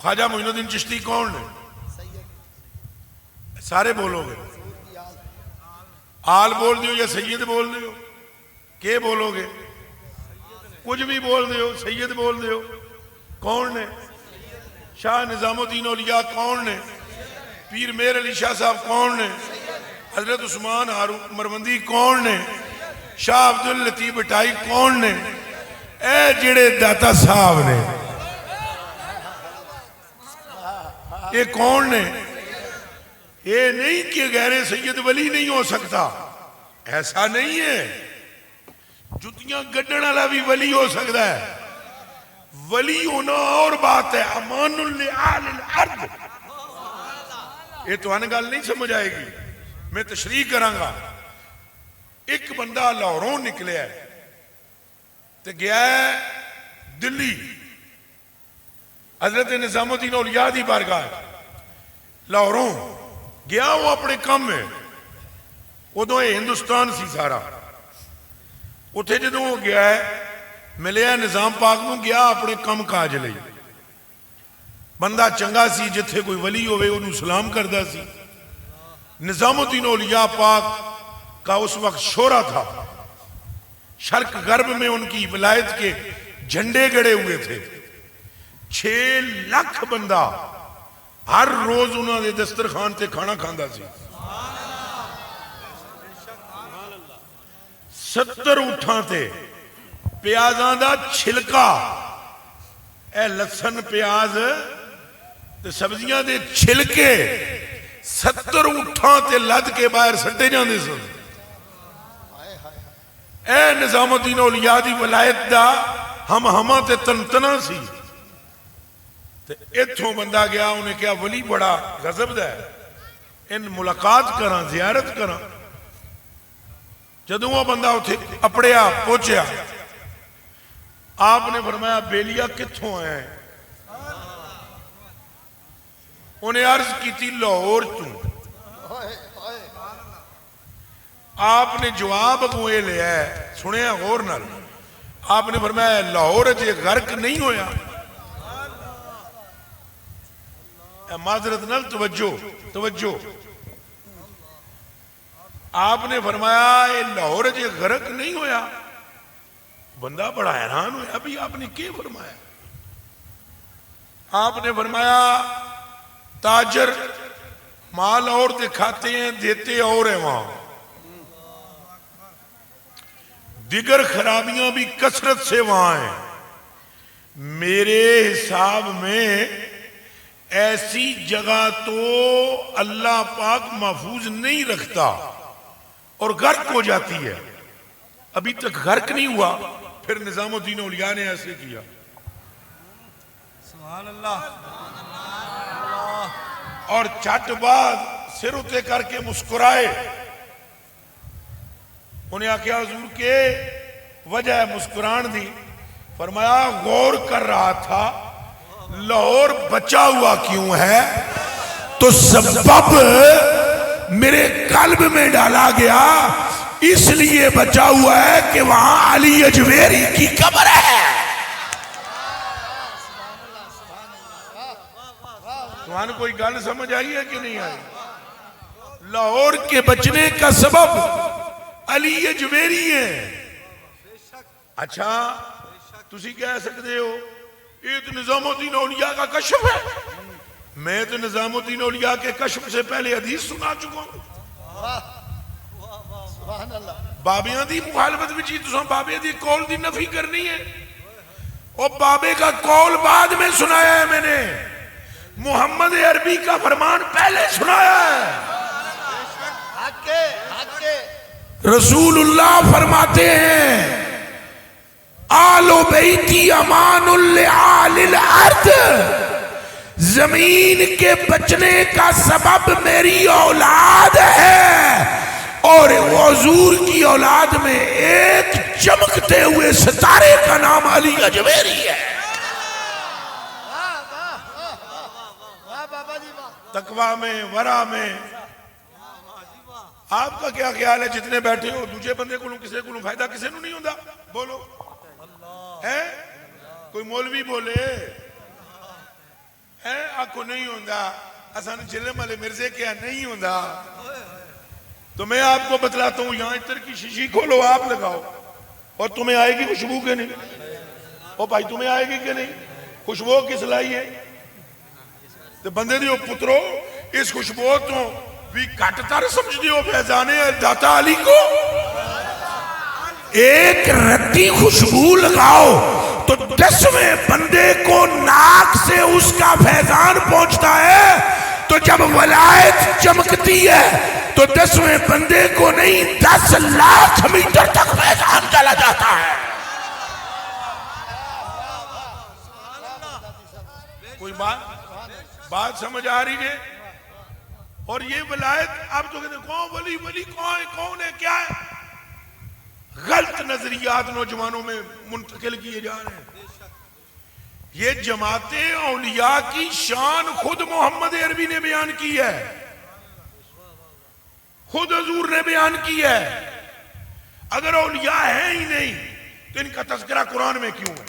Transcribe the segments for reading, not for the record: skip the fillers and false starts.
خواجہ معین الدین چشتی کون ہے؟ سارے بولو گے؟ آل بول دیو یا سید بول دیو؟ کہ بولو گے؟ کچھ بھی بول دیو، سید بول دیو۔ کون نے؟ شاہ نظام الدین اولیاء کون نے؟ پیر میر علی شاہ صاحب کون نے؟ حضرت عثمان ہارون مروندی کون نے؟ شاہ عبداللطیف بٹائی کون نے؟ اے جڑے داتا صاحب نے، یہ کون نے؟ یہ نہیں کہ غیر سید ولی نہیں ہو سکتا، ایسا نہیں ہے۔ جتیاں گڈن والا بھی ولی ہو سکتا ہے۔ ولی ہونا اور بات ہے، امان لآل الارض۔ یہ تو ان گل نہیں سمجھ آئے گی، میں تشریح کراں گا۔ ایک بندہ لاہوروں نکلے ہے تو گیا ہے دلی، حضرت نظام الدین اولیاء دی بارگاہ لاہوروں گیا، وہ اپنے کام میں ادو یہ ہندوستان سی سارا، اتھے جدوں وہ گیا ہے ملیا نظام پاک نو، گیا اپنے کم کاج لئی، بندہ چنگا سی، جتھے کوئی ولی ہوئے انہوں سلام کردہ سی۔ نظام الدین اولیاء پاک کا اس وقت شورا تھا، شرق غرب میں ان کی ولایت کے جھنڈے گڑے ہوئے تھے۔ 6 لاکھ بندہ ہر روز انہوں نے دسترخوان تے کھانا کھاندا سی۔ 70 اٹھاں تے پیازاں دا چھلکا، اے لسن پیاز تے سبزیاں دے چھلکے 70 اٹھاں تے لد کے باہر سٹے جاندے سن۔ اے نظام الدین اولیاء دی ولایت دا ہم ہماں تے تنتنا سی۔ اتھوں بندہ گیا، انہیں کیا ولی بڑا غضب دا ہے، ان ملاقات کراں، زیارت کراں۔ جدوں وہ بندہ اتھے اپڑیا پہنچیا، آپ نے فرمایا بیلیا کتھوں آئے؟ انہیں عرض کی تھی لاہور تو۔ آپ نے جواب اگوئے لیا ہے، سنے ہیں غور نال، آپ نے فرمایا لاہور جے غرق نہیں ہویا؟ معذرت نال توجہ، آپ نے فرمایا یہ لاہور جے غرق نہیں ہویا؟ بندہ بڑا حیران ہویا، ابھی آپ نے کیا فرمایا؟ آپ نے فرمایا تاجر مال اور دکھاتے ہیں، دیتے اور ہیں، وہاں دیگر خرابیاں بھی کثرت سے وہاں ہیں۔ میرے حساب میں ایسی جگہ تو اللہ پاک محفوظ نہیں رکھتا اور غرق ہو جاتی ہے۔ ابھی تک غرق نہیں ہوا، پھر نظام الدین اولیاء نے ایسے کیا۔ سبحان اللہ۔ اور چھٹ بعد سر اتے کر کے مسکرائے، انہیں آکھیا حضور کے وجہ ہے مسکران دی؟ فرمایا غور کر رہا تھا لاہور بچا ہوا کیوں ہے، تو سبب میرے قلب میں ڈالا گیا، اس لیے بچا ہوا ہے کہ وہاں علی اجمیری کی قبر ہے۔ تمہارے کوئی گل سمجھ آئی ہے کہ نہیں آئی؟ لاہور کے بچنے کا سبب علی اجمیری ہے۔ اچھا تسی کہہ سکتے ہو یہ تو نظام الدین اولیاء کا کشف ہے، میں تو نظام الدین اولیاء کے کشف سے پہلے حدیث سنا چکا ہوں۔ بابیاں دی مخالفت بھی چیز تو بابے دی قول دی نفی کرنی ہے، اور بابے کا قول بعد میں سنایا ہے میں نے، محمد عربی کا فرمان پہلے سنایا ہے۔ رسول اللہ فرماتے ہیں آل و بیتی امان لآل الارض، زمین کے بچنے کا سبب میری اولاد ہے، اور حضور کی اولاد میں ایک چمکتے ہوئے ستارے کا نام علی اجمیری ہے۔ تقوی میں، ورع میں آپ کا کیا خیال ہے؟ جتنے بیٹھے ہو دوسرے بندے کو کسے کو فائدہ کسے نو نہیں ہوتا؟ بولو ہے کوئی مولوی بولے ہے آنکھوں نہیں ہوندا اسان جلم والے مرزے کیا نہیں ہوندا. تو میں آپ کو بتلاتا ہوں یہاں عطر کی شیشی کھولو آپ لگاؤ اور تمہیں آئے گی خوشبو کہ نہیں؟ او بھائی تمہیں آئے گی کہ نہیں؟ خوشبو کس لائی ہے؟ تو بندے دیو پترو اس خوشبو تو بھی کٹ تر سمجھ دیو فیضانے داتا علی کو. ایک رتی خوشبو لگاؤ تو 10ویں بندے کو ناک سے اس کا فیضان پہنچتا ہے. تو جب ولایت چمکتی ہے تو 10ویں بندے کو نہیں 10 لاکھ میٹر تک فیضان چلا جاتا ہے. کوئی بات سمجھ آ رہی ہے؟ اور یہ ولایت آپ تو کہتے ہیں کون ولی کون ہے کیا ہے؟ غلط نظریات نوجوانوں میں منتقل کیے جا رہے ہیں. یہ جماعت اولیاء کی شان خود محمد عربی نے بیان کی ہے, خود حضور نے بیان کی ہے. اگر اولیاء ہیں ہی نہیں تو ان کا تذکرہ قرآن میں کیوں ہے؟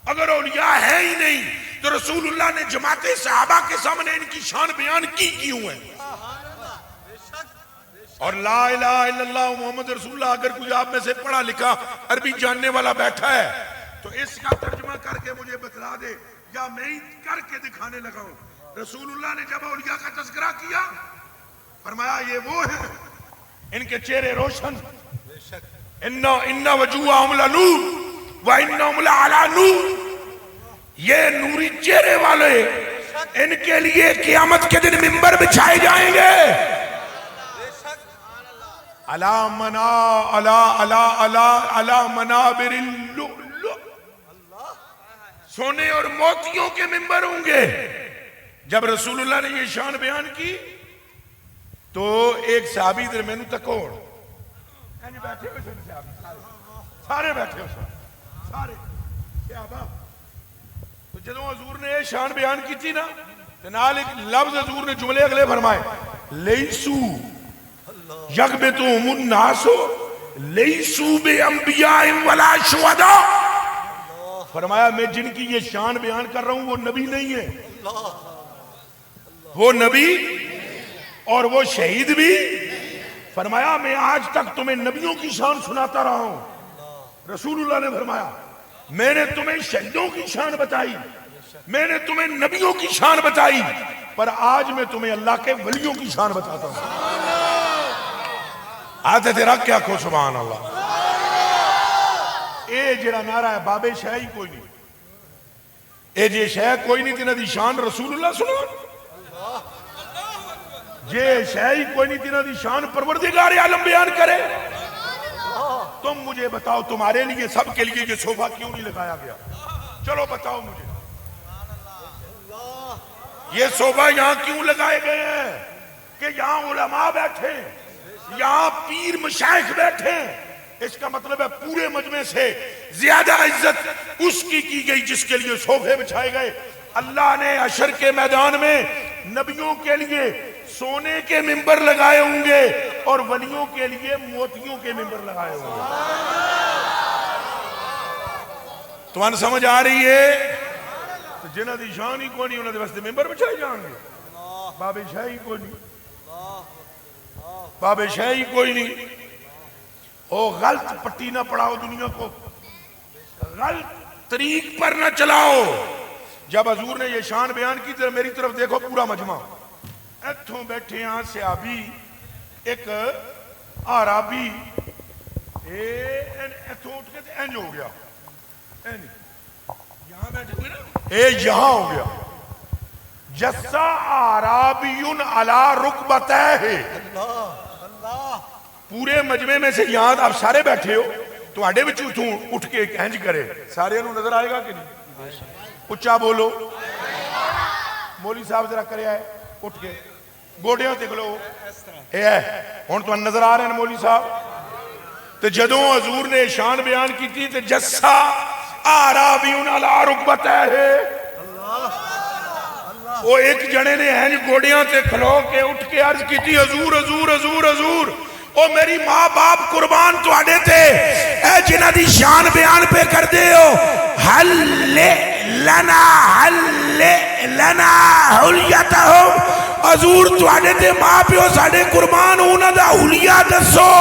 اگر اولیاء ہیں ہی نہیں تو رسول اللہ نے جماعت صحابہ کے سامنے ان کی شان بیان کی کیوں ہے؟ اور لا الہ الا اللہ محمد رسول اللہ اگر کوئی آپ میں سے پڑھا لکھا عربی جاننے والا بیٹھا ہے تو اس کا ترجمہ کر کے مجھے بتلا دے یا میں ہی کر کے دکھانے لگا ہوں. رسول اللہ نے جب اولیاء کا تذکرہ کیا فرمایا یہ وہ ہیں ان کے چہرے روشن, ان وجوہہم لنور وانہم لعلی نور, یہ نوری چہرے والے ان کے لیے قیامت کے دن منبر بچھائے جائیں گے. علی منابر اللؤلؤ, سونے اور موتیوں کے منبر ہوں گے. جب رسول اللہ نے یہ شان بیان کی تو ایک صحابی در میں نو تکوڑ بیٹھے ہوئے سارے بیٹھے ہوئے سارے صحابہ. تو جدوں حضور نے یہ شان بیان کی تھی نا تو نال ایک لفظ حضور نے جملے اگلے فرمائے, لیسو یغبطہم الناس لیسو بانبیاء ولا شہداء. فرمایا میں جن کی یہ شان بیان کر رہا ہوں وہ نبی نہیں ہے, وہ نبی اور وہ شہید بھی. فرمایا میں آج تک تمہیں نبیوں کی شان سناتا رہا ہوں. رسول اللہ نے فرمایا میں نے تمہیں شہیدوں کی شان بتائی, میں نے تمہیں نبیوں کی شان بتائی, پر آج میں تمہیں اللہ کے ولیوں کی شان بتاتا ہوں. آتے تیرا کیا کھو سبحان اللہ. اے جڑا نعرہ ہے بابے شاہی کوئی نہیں, اے جے شاہ کوئی نہیں تینا دی شان رسول اللہ سنو, جے شاہی کوئی نہیں تینا دی شان پروردگار عالم بیان کرے. تم مجھے بتاؤ تمہارے لیے سب کے لیے یہ صوفہ کیوں نہیں لگایا گیا؟ چلو بتاؤ مجھے یہ صوفہ یہاں کیوں لگائے گئے ہیں کہ یہاں علماء بیٹھے, یہاں پیر مشائخ بیٹھے. اس کا مطلب ہے پورے مجمع سے زیادہ عزت اس کی گئی جس کے لیے صوفے بچھائے گئے. اللہ نے حشر کے میدان میں نبیوں کے لیے سونے کے منبر لگائے ہوں گے اور ولیوں کے لیے موتیوں کے منبر لگائے ہوں گے. تمہیں سمجھ آ رہی ہے؟ تو جنہ دی شان ہی کوئی نہیں انہوں نے واسطے ممبر بچھائے جائیں گے. باب شاہی کوئی نہیں, باب شاہی کوئی نہیں. او غلط پٹی نہ پڑھاؤ دنیا کو, غلط طریق پر نہ چلاؤ. جب حضور نے یہ شان بیان کی تو میری طرف دیکھو پورا مجمع, ایتھوں بیٹھے ہیں صحابی, ایک عربی, ایتھوں اٹھ کے اینج ہو گیا, یہاں بیٹھے ہوئے نا, یہاں ہو گیا. جسا عربی علی رکبتیہ, پورے مجمع میں سے یہاں آپ سارے بیٹھے ہو تو آڈے بچ اٹھ کے اینج کرے, سارے انہوں نظر آئے گا کہ نہیں؟ اچھا بولو. مولوی صاحب ذرا کرے آئے اٹھ کے گوڑیاں تے کھلو, ہن تو نظر آ رہے ہیں مولوی صاحب. تو جدوں حضور نے شان بیان کی تھی تو جسا اعرابی علی رکبتیہ, وہ ایک جنے نے ہیں گوڑیاں تے کھلو کے اٹھ کے عرض کی تھی حضور حضور حضور حضور, او میری ماں باپ قربان تو آڈے تھے, اے جنہ دی شان بیان پہ کر دے ہو, حل لنا حل لنا حلیتہم حضور تواڈے تے ماں پیو ساڈے قربان انہاں دا حلیہ دسو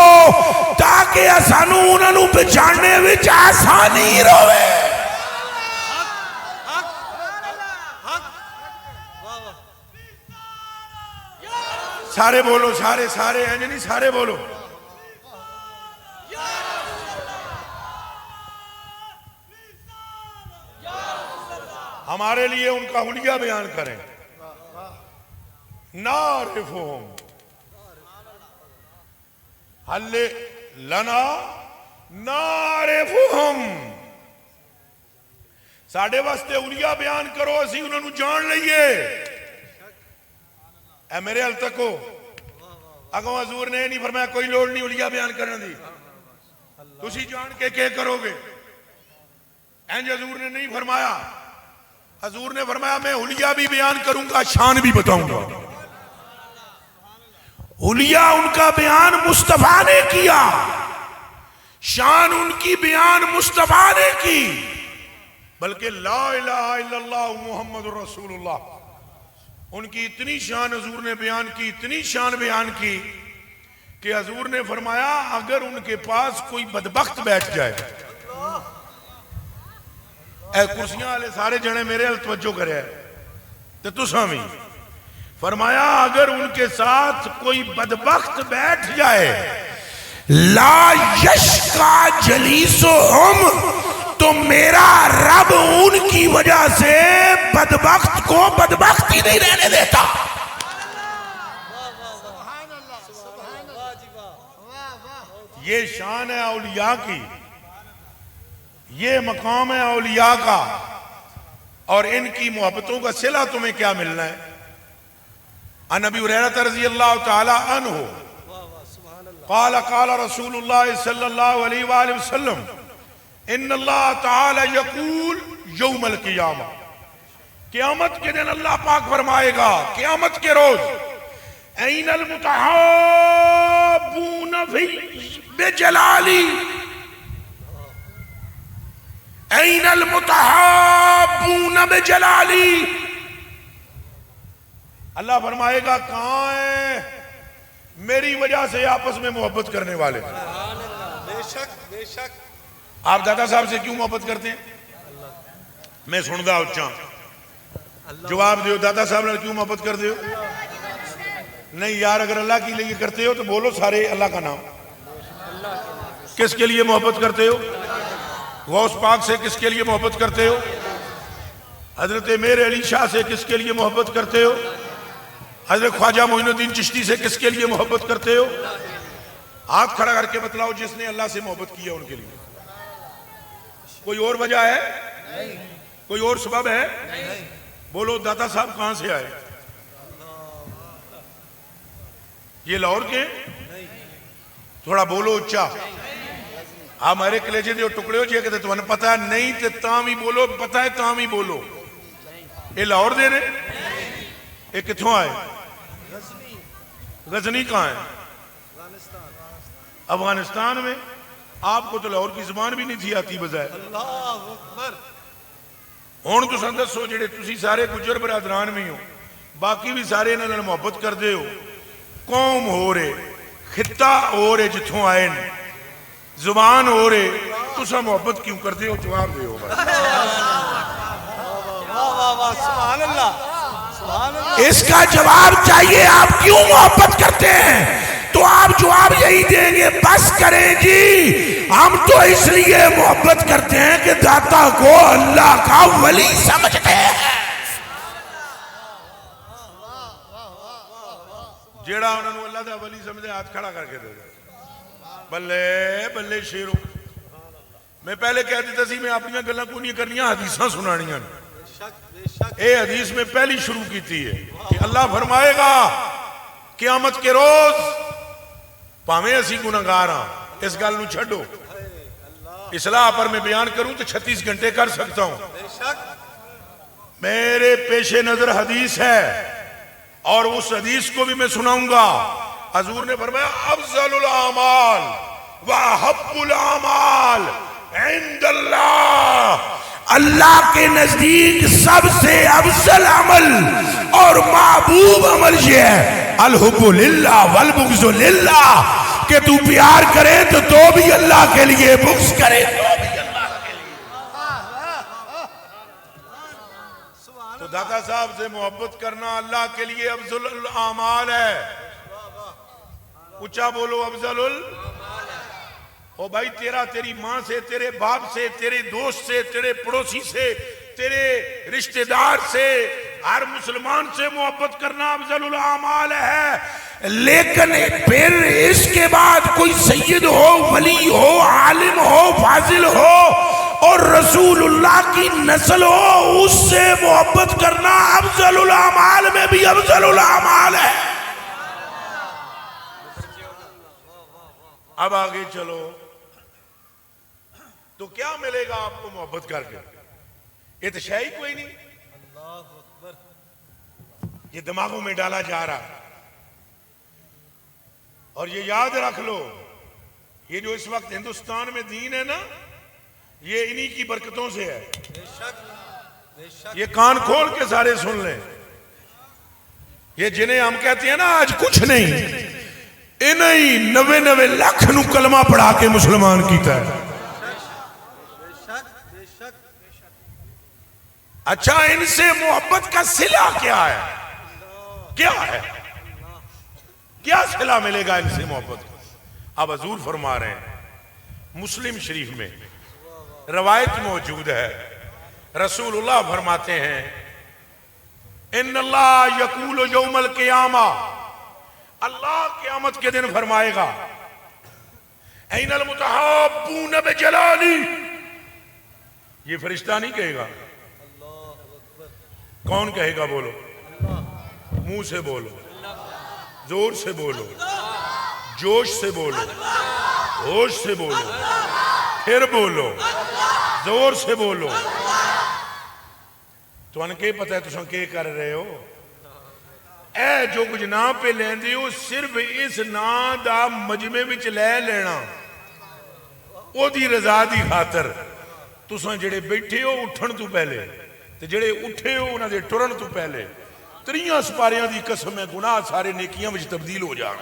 تاکہ سانو انہاں نوں پہچاننے وچ آسانی رہے. سارے بولو, سارے ہیں نہیں, سارے بولو. ہمارے لیے ان کا حلیہ بیان کریں. نعرفہم حل لنا نعرفہم ساڑھے واسطے حلیہ بیان کرو اسی انہوں نے جان لئیے. اے میرے حل تک ہو اگوں حضور نے نہیں فرمایا کوئی لوڑ نہیں حلیہ بیان کرنے دی تسی جان کے کیا کرو گے. اینج حضور نے نہیں فرمایا. حضور نے فرمایا میں حلیہ بھی بیان کروں گا شان بھی بتاؤں گا. حلیہ ان کا بیان مصطفیٰ نے کیا, شان ان کی بیان مصطفیٰ نے کی, بلکہ لا الہ الا اللہ محمد رسول اللہ ان کی اتنی شان حضور نے بیان کی, اتنی شان بیان کی کہ حضور نے فرمایا اگر ان کے پاس کوئی بدبخت بیٹھ جائے, اے کرسیاں والے سارے جنے میرے حل توجہ کرے تو تساں فرمایا اگر ان کے ساتھ کوئی بدبخت بیٹھ جائے لا یشکا جلیسہم تو میرا رب ان کی وجہ سے بدبخت کو بدبخت ہی نہیں رہنے دیتا. یہ شان ہے اولیاء کی, یہ مقام ہے اولیاء کا, اور ان کی محبتوں کا صلہ تمہیں کیا ملنا ہے. عن ابی ہریرہ رضی اللہ تعالی عنہ قال قال رسول اللہ صلی اللہ علیہ وآلہ وسلم ان اللہ تعالی یقول یوم القیامہ قیامت کے دن اللہ پاک فرمائے گا قیامت کے روز این المتحابون فی بجلالی این المتحابون بجلالی اللہ فرمائے گا کہاں ہیں میری وجہ سے آپس میں محبت کرنے والے. بے شک بے شک. آپ دادا صاحب سے کیوں محبت کرتے ہیں؟ میں سندا اچھا جواب دیو. دادا صاحب نے کیوں محبت کرتے ہو؟ نہیں یار اگر اللہ کے لیے کرتے ہو تو بولو سارے اللہ کا نام. کس کے لیے محبت کرتے ہو؟ غوث پاک سے کس کے لیے محبت کرتے ہو؟ حضرت میر علی شاہ سے کس کے لیے محبت کرتے ہو؟ حضرت خواجہ معین الدین چشتی سے کس کے لیے محبت کرتے ہو؟ ہاتھ کھڑا کر کے بتلاؤ جس نے اللہ سے محبت کی ہے ان کے لیے. کوئی اور وجہ ہے؟ کوئی اور سبب ہے؟ بولو دادا صاحب کہاں سے آئے؟ یہ لاہور کے؟ تھوڑا بولو اچھا. آپ ہمارے کلیجے دے ٹکڑے ہو جی کہتے تو انہیں پتہ ہے نہیں تے تاں بھی بولو, پتہ ہے تاں بھی بولو. یہ لاہور دے رہے؟ یہ کتھوں آئے؟ غزنی کہاں ہے؟ افغانستان میں. آپ کو تو لاہور کی زبان بھی نہیں تھی آتی بظاہر. ہون تو سندس ہو جڑے تسی سارے گجر برادران میں ہو, باقی بھی سارے انہوں نے محبت کر دے ہو. قوم ہو رہے, خطہ ہو رہے جتھوں آئے, زبان ہو رہے, تسا محبت کیوں کر دے ہو؟ جواب دے ہو. سبحان اللہ. اس کا جواب چاہیے آپ کیوں محبت کرتے ہیں, تو آپ جواب یہی دیں گے بس کریں جی ہم تو اس لیے محبت کرتے ہیں کہ داتا کو اللہ کا ولی سمجھتے ہیں. جیڑا انہوں نے اللہ دا ولی سمجھے ہاتھ کھڑا کر کے دے دے. بلے بلے شیرو. میں پہلے کہہ دیتا سی میں اپنی گلاں کو نہیں کرنیاں, حدیثاں سنانیاں. اے حدیث میں پہلی شروع کی تھی ہے کہ اللہ فرمائے گا قیامت کے روز پاویں اسی گناہگار ہاں, اس گل نو چھڈو. اصلاح پر میں بیان کروں تو 36 گھنٹے کر سکتا ہوں. میرے پیش نظر حدیث ہے اور اس حدیث کو بھی میں سناؤں گا. حضور نے فرمایا افضل الاعمال واحب الاعمال عند اللہ اللہ کے نزدیک سب سے افضل عمل اور محبوب عمل یہ ہے الحب للہ والبغض للہ، کہ تو پیار کرے تو بھی اللہ کے لیے، بغض کرے تو بھی اللہ کے لیے۔ تو داتا صاحب سے محبت کرنا اللہ کے لیے افضل الاعمال ہے۔ اونچا بولو افضل او بھائی، تیری ماں سے، تیرے باپ سے، تیرے دوست سے، تیرے پڑوسی سے، تیرے رشتہ دار سے، ہر مسلمان سے محبت کرنا افضل الاعمال ہے۔ لیکن پھر اس کے بعد کوئی سید ہو، ولی ہو، عالم ہو، فاضل ہو اور رسول اللہ کی نسل ہو، اس سے محبت کرنا افضل الاعمال میں بھی افضل الاعمال ہے۔ اب آگے چلو، تو کیا ملے گا آپ کو محبت کر کے؟ یہ تو شے ہی کوئی نہیں، یہ دماغوں میں ڈالا جا رہا۔ اور یہ یاد رکھ لو، یہ جو اس وقت ہندوستان میں دین ہے نا، یہ انہی کی برکتوں سے ہے۔ یہ کان کھول کے سارے سن لیں، یہ جنہیں ہم کہتے ہیں نا آج کچھ نہیں، انہی 99 لاکھ نو کلمہ پڑھا کے مسلمان کیتا ہے۔ اچھا، ان سے محبت کا صلہ کیا ہے؟ کیا ہے؟ کیا صلہ ملے گا ان سے محبت کا؟ اب حضور فرما رہے ہیں، مسلم شریف میں روایت موجود ہے، رسول اللہ فرماتے ہیں ان اللہ یقول یوم القیامہ، اللہ قیامت کے دن فرمائے گا این المتحابون بجلالی، یہ فرشتہ نہیں کہے گا، کون کہے گا؟ بولو، منہ سے بولو، زور سے بولو، جوش سے بولو، ہوش سے بولو، پھر بولو، زور سے بولو۔ تو ان کے پتہ ہے تو سن کے کر رہے ہو؟ اے جو کچھ نام پہ لیندے ہو، صرف اس نام دا مجمع وچ لے لینا، او دی رضا دی خاطر۔ تو سن جڑے بیٹھے ہو اٹھن تو پہلے، تے جڑے اٹھے ہو انہاں دے ٹرن تو پہلے، 3 سپاریاں دی قسم ہے گناہ سارے نیکیاں وچ تبدیل ہو جان۔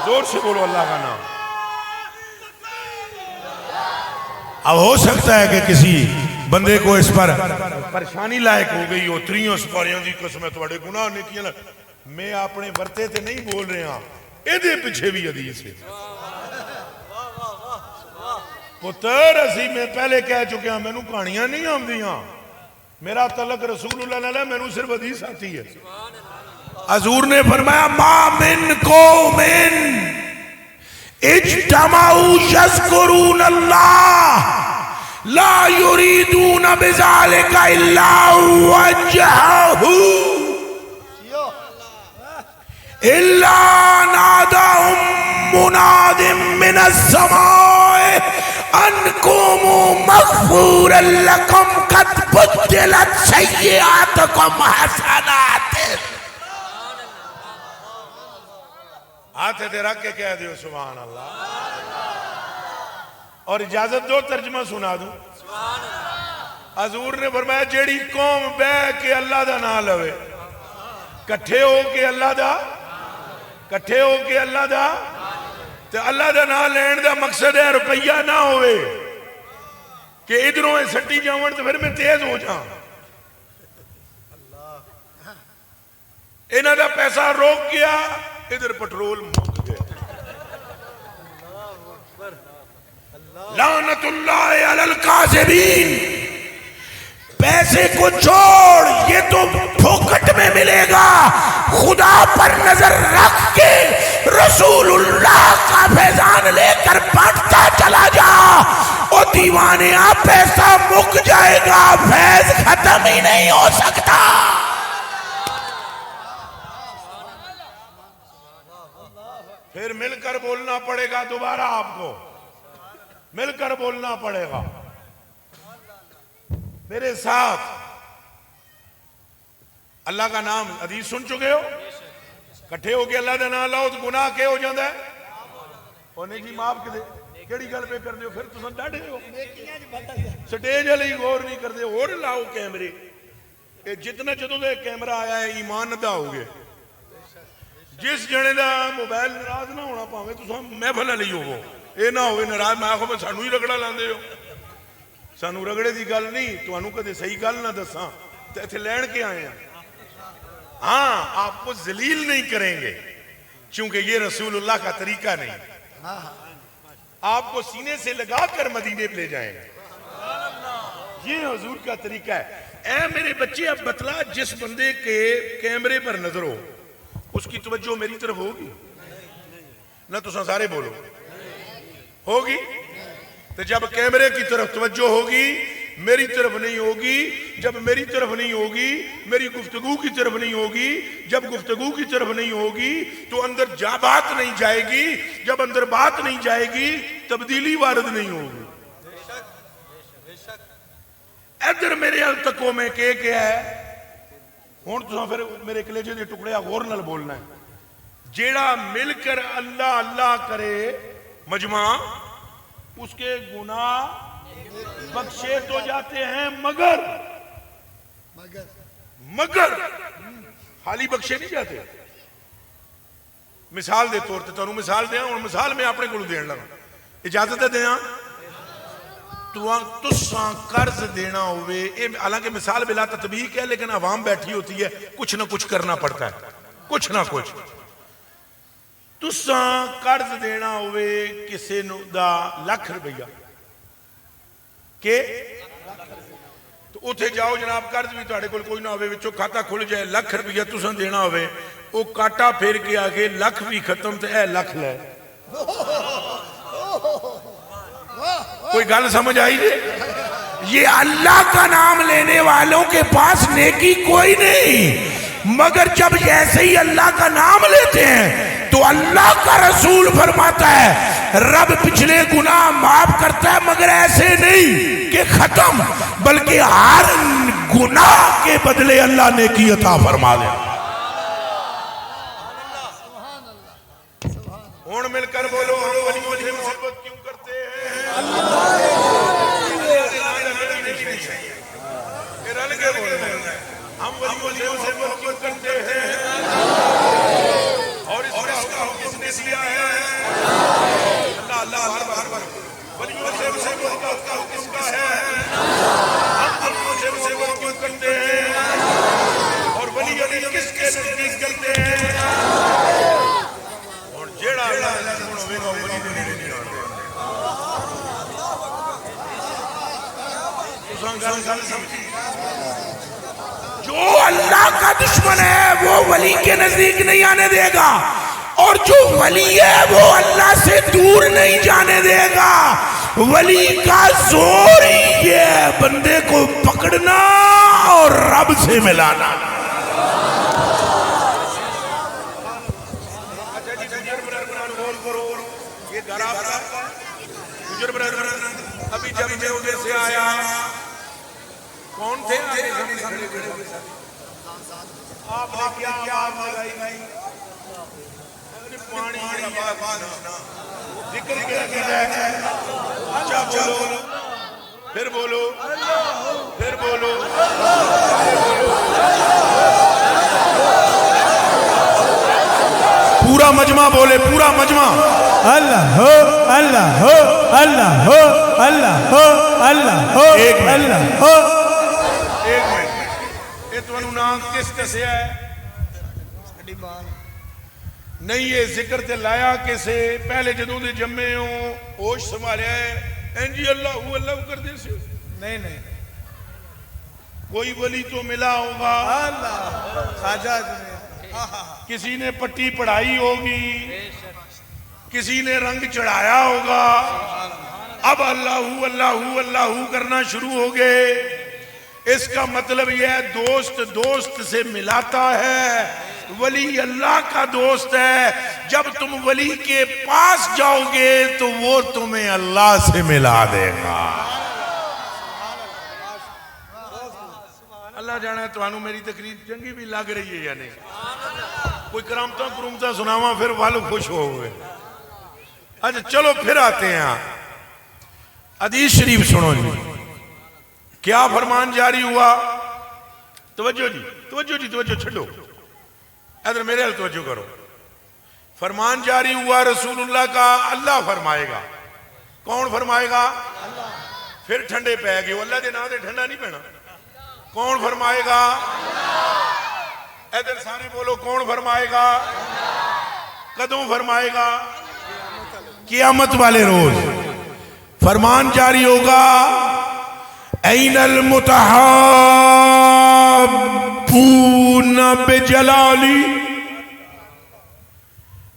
زور سے بولو اللہ کا نام۔ اب ہو سکتا ہے کہ کسی بندے کو اس پر پریشانی لائق ہو گئی ہو، 3 سپاریاں دی قسم ہے تواڈے گناہ نیکیاں، میں اپنے ورتے تے نہیں بول رہے ہاں، اے دے پیچھے بھی حدیث ہے۔ پتر اسی میں پہلے کہہ چکے ہیں، میں نو کہانیاں نہیں آمدیاں، میرا تعلق رسول اللہ علیہ، میں نو صرف حدیث آتی ہے۔ حضور نے فرمایا ما من قوم اجتمعوا یذکرون اللہ لا یریدون بذلک الا وجہہ الا ناداہم مناد من السماء ان قوموا مغفورا لکم قد بدلت سیئاتکم حسنات۔ ہاتھ دے رکھ کے کہہ دیو سبحان اللہ، اور اجازت دو ترجمہ سنا دوں۔ حضور نے فرمایا جیڑی قوم بے کے اللہ دا نام لوے، کٹھے ہو کے اللہ دا، کٹھے ہو کے اللہ دا، تو اللہ دا نام لین دا مقصد ہے روپیہ نہ ہوئے کہ ادھروں سٹی جاؤں تو پھر میں تیز ہو جاؤں، انہاں دا پیسہ روک گیا، ادھر پٹرول مک گیا۔ لعنت اللہ علی القاذبین، پیسے کو چھوڑ، یہ تو پھوکٹ میں ملے گا، خدا پر نظر رکھ کے رسول اللہ کا فیضان لے کر بانٹتا چلا جا، اور دیوانے آپ پیسہ مک جائے گا، فیض ختم ہی نہیں ہو سکتا۔ پھر مل کر بولنا پڑے گا، دوبارہ آپ کو مل کر بولنا پڑے گا میرے ساتھ۔ اللہ کا نام حدیث سن چکے ہو، کٹھے ہو کے اللہ کا نام لاؤ تو گناہ کیا ہو جاتا ہے؟ انہیں جی معاف کدے کیڑی گل پہ کر دیو پھر تساں ڈاڈے ہو سٹیج علی غور نہیں کر دے اور لاؤ کیمرے جتنا جدوں دے کیمرہ آیا ہے ایمان ادا ہو گئے جس جنے دا موبائل ناراض نہ ہونا پاوے تساں محفل علی ہوو اے نہ ہوئے ناراض میں آخو میں سانو ہی رگڑا لاندے ہو سانو رگڑے دی گل نہیں تانوں کدے صحیح گل نہ دساں تے ایتھے لین کے آئے ہیں ہاں آپ کو ذلیل نہیں کریں گے چونکہ یہ رسول اللہ کا طریقہ نہیں آپ کو سینے سے لگا کر مدینے پہ لے جائیں گے یہ حضور کا طریقہ ہے اے میرے بچے اب بتلا جس بندے کے کیمرے پر نظر ہو اس کی توجہ میری طرف ہوگی نہ تو سارے بولو ہوگی تو جب کیمرے کی طرف توجہ ہوگی میری طرف نہیں ہوگی جب میری طرف نہیں ہوگی میری گفتگو کی طرف نہیں ہوگی جب گفتگو کی طرف نہیں ہوگی تو اندر بات نہیں جائے گی جب اندر بات نہیں جائے گی تبدیلی وارد نہیں ہوگی ادھر میرے التقوں میں کہ ہے ہون تو پھر میرے کلیجے دے ٹکڑے غور نال بولنا ہے جیڑا مل کر اللہ اللہ کرے مجمع اس کے گناہ بخشے تو جاتے ہیں مگر خالی بخشے نہیں جاتے مثال دے طور تے تانوں مثال دیاں اور مثال میں اپنے کو دین لگا اجازت دیاں تساں قرض دینا ہوئے حالانکہ مثال بلا تطبیق ہے لیکن عوام بیٹھی ہوتی ہے کچھ نہ کچھ کرنا پڑتا ہے کچھ نہ کچھ تساں قرض دینا ہوئے کسے دا ₹1,00,000 کہ تو اتھے جاؤ جناب قرض بھی تہاڈے کول کوئی نہ ہوئے وچوں کھاتا کھل جائے ₹1,00,000 تساں دینا ہوئے او کاٹا پھیر کے آگے لکھ بھی ختم تے اے لکھ لے کوئی گل سمجھ آئی دے یہ اللہ کا نام لینے والوں کے پاس نیکی کوئی نہیں مگر جب ایسے ہی اللہ کا نام لیتے ہیں تو اللہ کا رسول فرماتا ہے رب پچھلے گناہ معاف کرتا ہے مگر ایسے نہیں کہ ختم بلکہ ہر گناہ کے بدلے اللہ نیکی عطا فرما دے ہون مل کر بولو ہم ولی مجھے محبت کیوں کرتے ہیں ہم ولی مجھے محبت کیوں کرتے ہیں اور اس کا کس نے دیا ہے اللہ اللہ ہر بار ولی مجھے محبت کا کس کا ہے ہم ولی مجھے محبت کیوں کرتے ہیں اور ولی علی کس کے نزدیک کرتے ہیں اور جیڑا اللہ ہوے گا ولی دے نہیں آتے جو اللہ کا دشمن ہے وہ ولی کے نزدیک نہیں آنے دے گا اور جو ولی ہے وہ اللہ سے دور نہیں جانے دے گا ولی کا زور ہی ہے بندے کو پکڑنا اور رب سے ملانا ابھی جب میں ادھر سے آیا کون تھے آپ نے کیا آواز لگائی پانی ذکر کیا ہے اچھا بولو پھر بولو پھر بولو پورا مجمع بولے پورا مجمع اللہ ہو اللہ ہو اللہ ہو اللہ ہو اللہ ہو اللہ ہو ایک منٹ یہ تو نام کس کسے ہے نہیں یہ ذکر تے لایا کسے پہلے جدوں دے جمعے ہوں ہوش سنبھالیا ہے انجی اللہ کر دے سے نہیں کوئی ولی تو ملا ہوگا اللہ خواجہ کسی نے پٹی پڑھائی ہوگی کسی نے رنگ چڑھایا ہوگا اب اللہ کرنا شروع ہو گئے اس کا مطلب یہ ہے دوست دوست سے ملاتا ہے ولی اللہ کا دوست ہے جب تم ولی کے پاس جاؤ گے تو وہ تمہیں اللہ سے ملا دے گا اللہ جانا تو انہوں میری تقریر چنگی بھی لگ رہی ہے یا نہیں کوئی کرامتہ سناواں پھر والو خوش ہو گئے اچھا چلو پھر آتے ہیں حدیث شریف سنو جی. کیا فرمان جاری ہوا؟ توجہ جی چھڈو، ادھر میرے حل توجہ کرو. فرمان جاری ہوا رسول اللہ کا، اللہ فرمائے گا. کون فرمائے گا؟ پھر ٹھنڈے پہ گئے، اللہ دے نام دے ٹھنڈا نہیں پینا. کون فرمائے گا؟ ادھر سارے بولو، کون فرمائے گا؟ کدوں فرمائے گا؟ قیامت والے روز فرمان جاری ہوگا. این المتحابون بجلالی،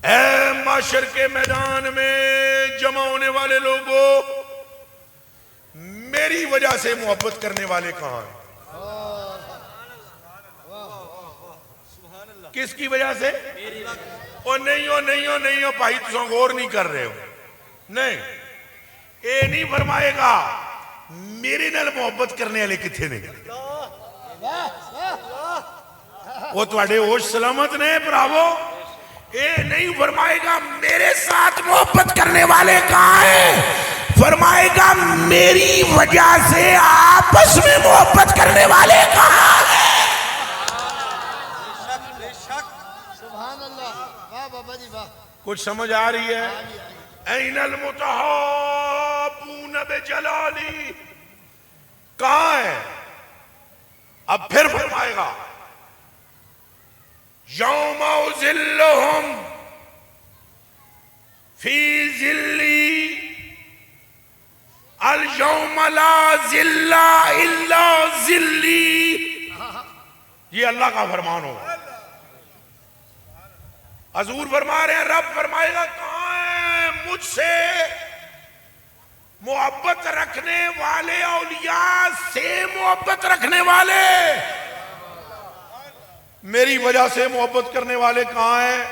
اے معاشر کے میدان میں جمع ہونے والے لوگوں، میری وجہ سے محبت کرنے والے کہاں ہیں؟ کس کی وجہ سے؟ نہیں ہو بھائی، تسوں غور نہیں کر رہے ہو. نہیں، اے نہیں فرمائے گا میرے نال محبت کرنے والے کتھے نے. وہ تواڈے ہوش سلامت نے براوو. اے نہیں فرمائے گا میرے ساتھ محبت کرنے والے کہاں ہیں، فرمائے گا میری وجہ سے آپس میں محبت کرنے والے کہاں ہیں. کچھ سمجھ آ رہی ہے؟ این المتحابون بجلالی کہاں ہے؟ اب پھر فرمائے گا یوم اظلہم فی ظلی الیوم لا ظل الا ظلی. یہ اللہ کا فرمان ہوگا. حضور فرما رہے ہیں، رب فرمائے گا کہاں ہیں مجھ سے محبت رکھنے والے، اولیاء سے محبت رکھنے والے، میری وجہ سے محبت کرنے والے کہاں ہیں؟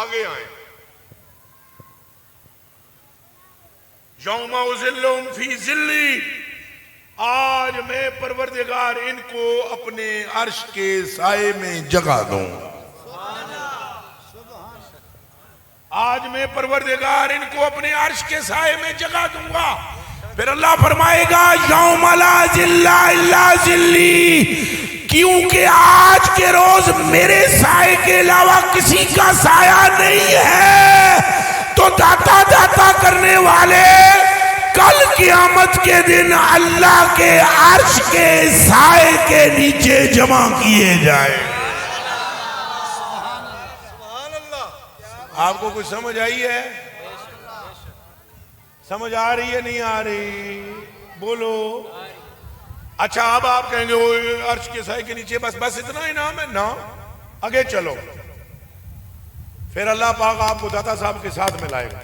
آگے آئیں. یوم اظلہم فی ظلی، آج میں پروردگار ان کو اپنے عرش کے سائے میں جگہ دوں. آج میں پروردگار ان کو اپنے عرش کے سائے میں جگہ دوں گا. پھر اللہ فرمائے گا یوم لا ظل الا ظلی، کیونکہ آج کے روز میرے سائے کے علاوہ کسی کا سایہ نہیں ہے. تو داتا کرنے والے کل قیامت کے دن اللہ کے عرش کے سائے کے نیچے جمع کیے جائیں. آپ کو کچھ سمجھ آئی ہے؟ سمجھ آ رہی ہے نہیں آ رہی؟ بولو. اچھا اب آپ کہیں گے وہ عرش کے سائے کے نیچے بس اتنا انعام ہے نا؟ آگے چلو. پھر اللہ پاک آپ کو داتا صاحب کے ساتھ ملائے گا.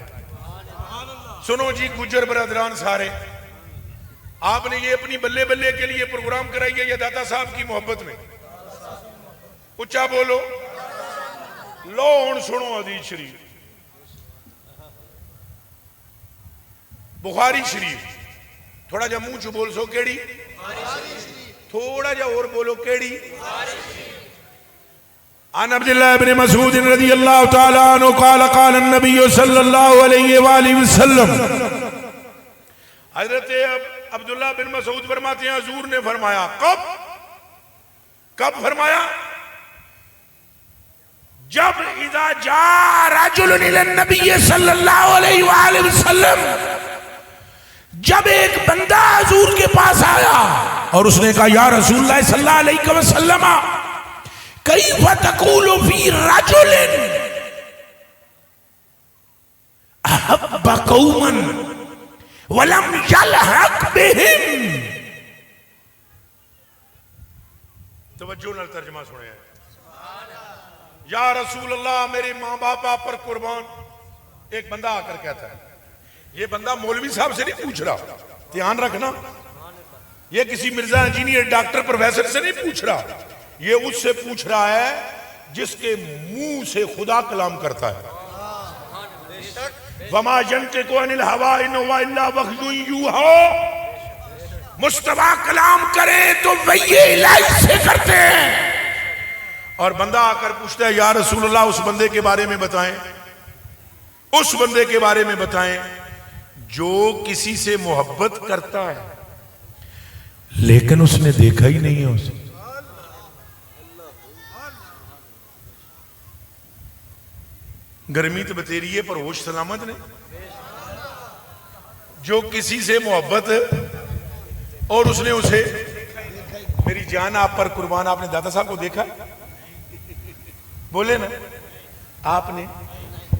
سنو جی گجر برادران سارے، آپ نے یہ اپنی بلے بلے کے لیے پروگرام کرائی ہے یا داتا صاحب کی محبت میں؟ اچھا بولو. لو ہن سنو حدیث شریف، بخاری شریف. تھوڑا جا منہ چو بول سو کیڑی؟ تھوڑا جا اور بولو کیڑی؟ عن عبداللہ بن مسعود رضی اللہ تعالیٰ عنہ قال قال النبی صلی اللہ علیہ وآلہ وسلم. حضرت عبداللہ بن مسعود فرماتے ہیں حضور نے فرمایا. کب فرمایا؟ جب اذا جاء رجل الى النبی صلی اللہ علیہ وآلہ وسلم، جب ایک بندہ حضور کے پاس آیا اور اس نے کہا یا رسول اللہ صلی اللہ علیہ وسلم کیف تقول فی رجل احب قوما ولم یلحق بهم. توجہ نال ترجمہ سنے. یا رسول اللہ میرے ماں باپ آپ پر قربان. ایک بندہ آ کر کہتا ہے، یہ بندہ مولوی صاحب سے نہیں پوچھ رہا، دھیان رکھنا، یہ کسی مرزا انجینئر ڈاکٹر پروفیسر سے نہیں پوچھ رہا، یہ اس سے پوچھ رہا ہے جس کے منہ سے خدا کلام کرتا ہے. وما ينطق عن الهوى ان هو الا وحی یوحی. مصطفیٰ کلام کرے تو وحی الہی سے کرتے ہیں. اور بندہ آ کر پوچھتا ہے یا رسول اللہ اس بندے کے بارے میں بتائیں. اس بندے کے بارے میں بتائیں جو کسی سے محبت کرتا ہے لیکن اس نے دیکھا ہی نہیں ہے اسے. گرمی تو بتیری ہے پر ہوش سلامت نے. جو کسی سے محبت اور اس نے اسے, میری جان آپ پر قربان, آپ نے داتا صاحب کو دیکھا؟ بولے نا آپ نے.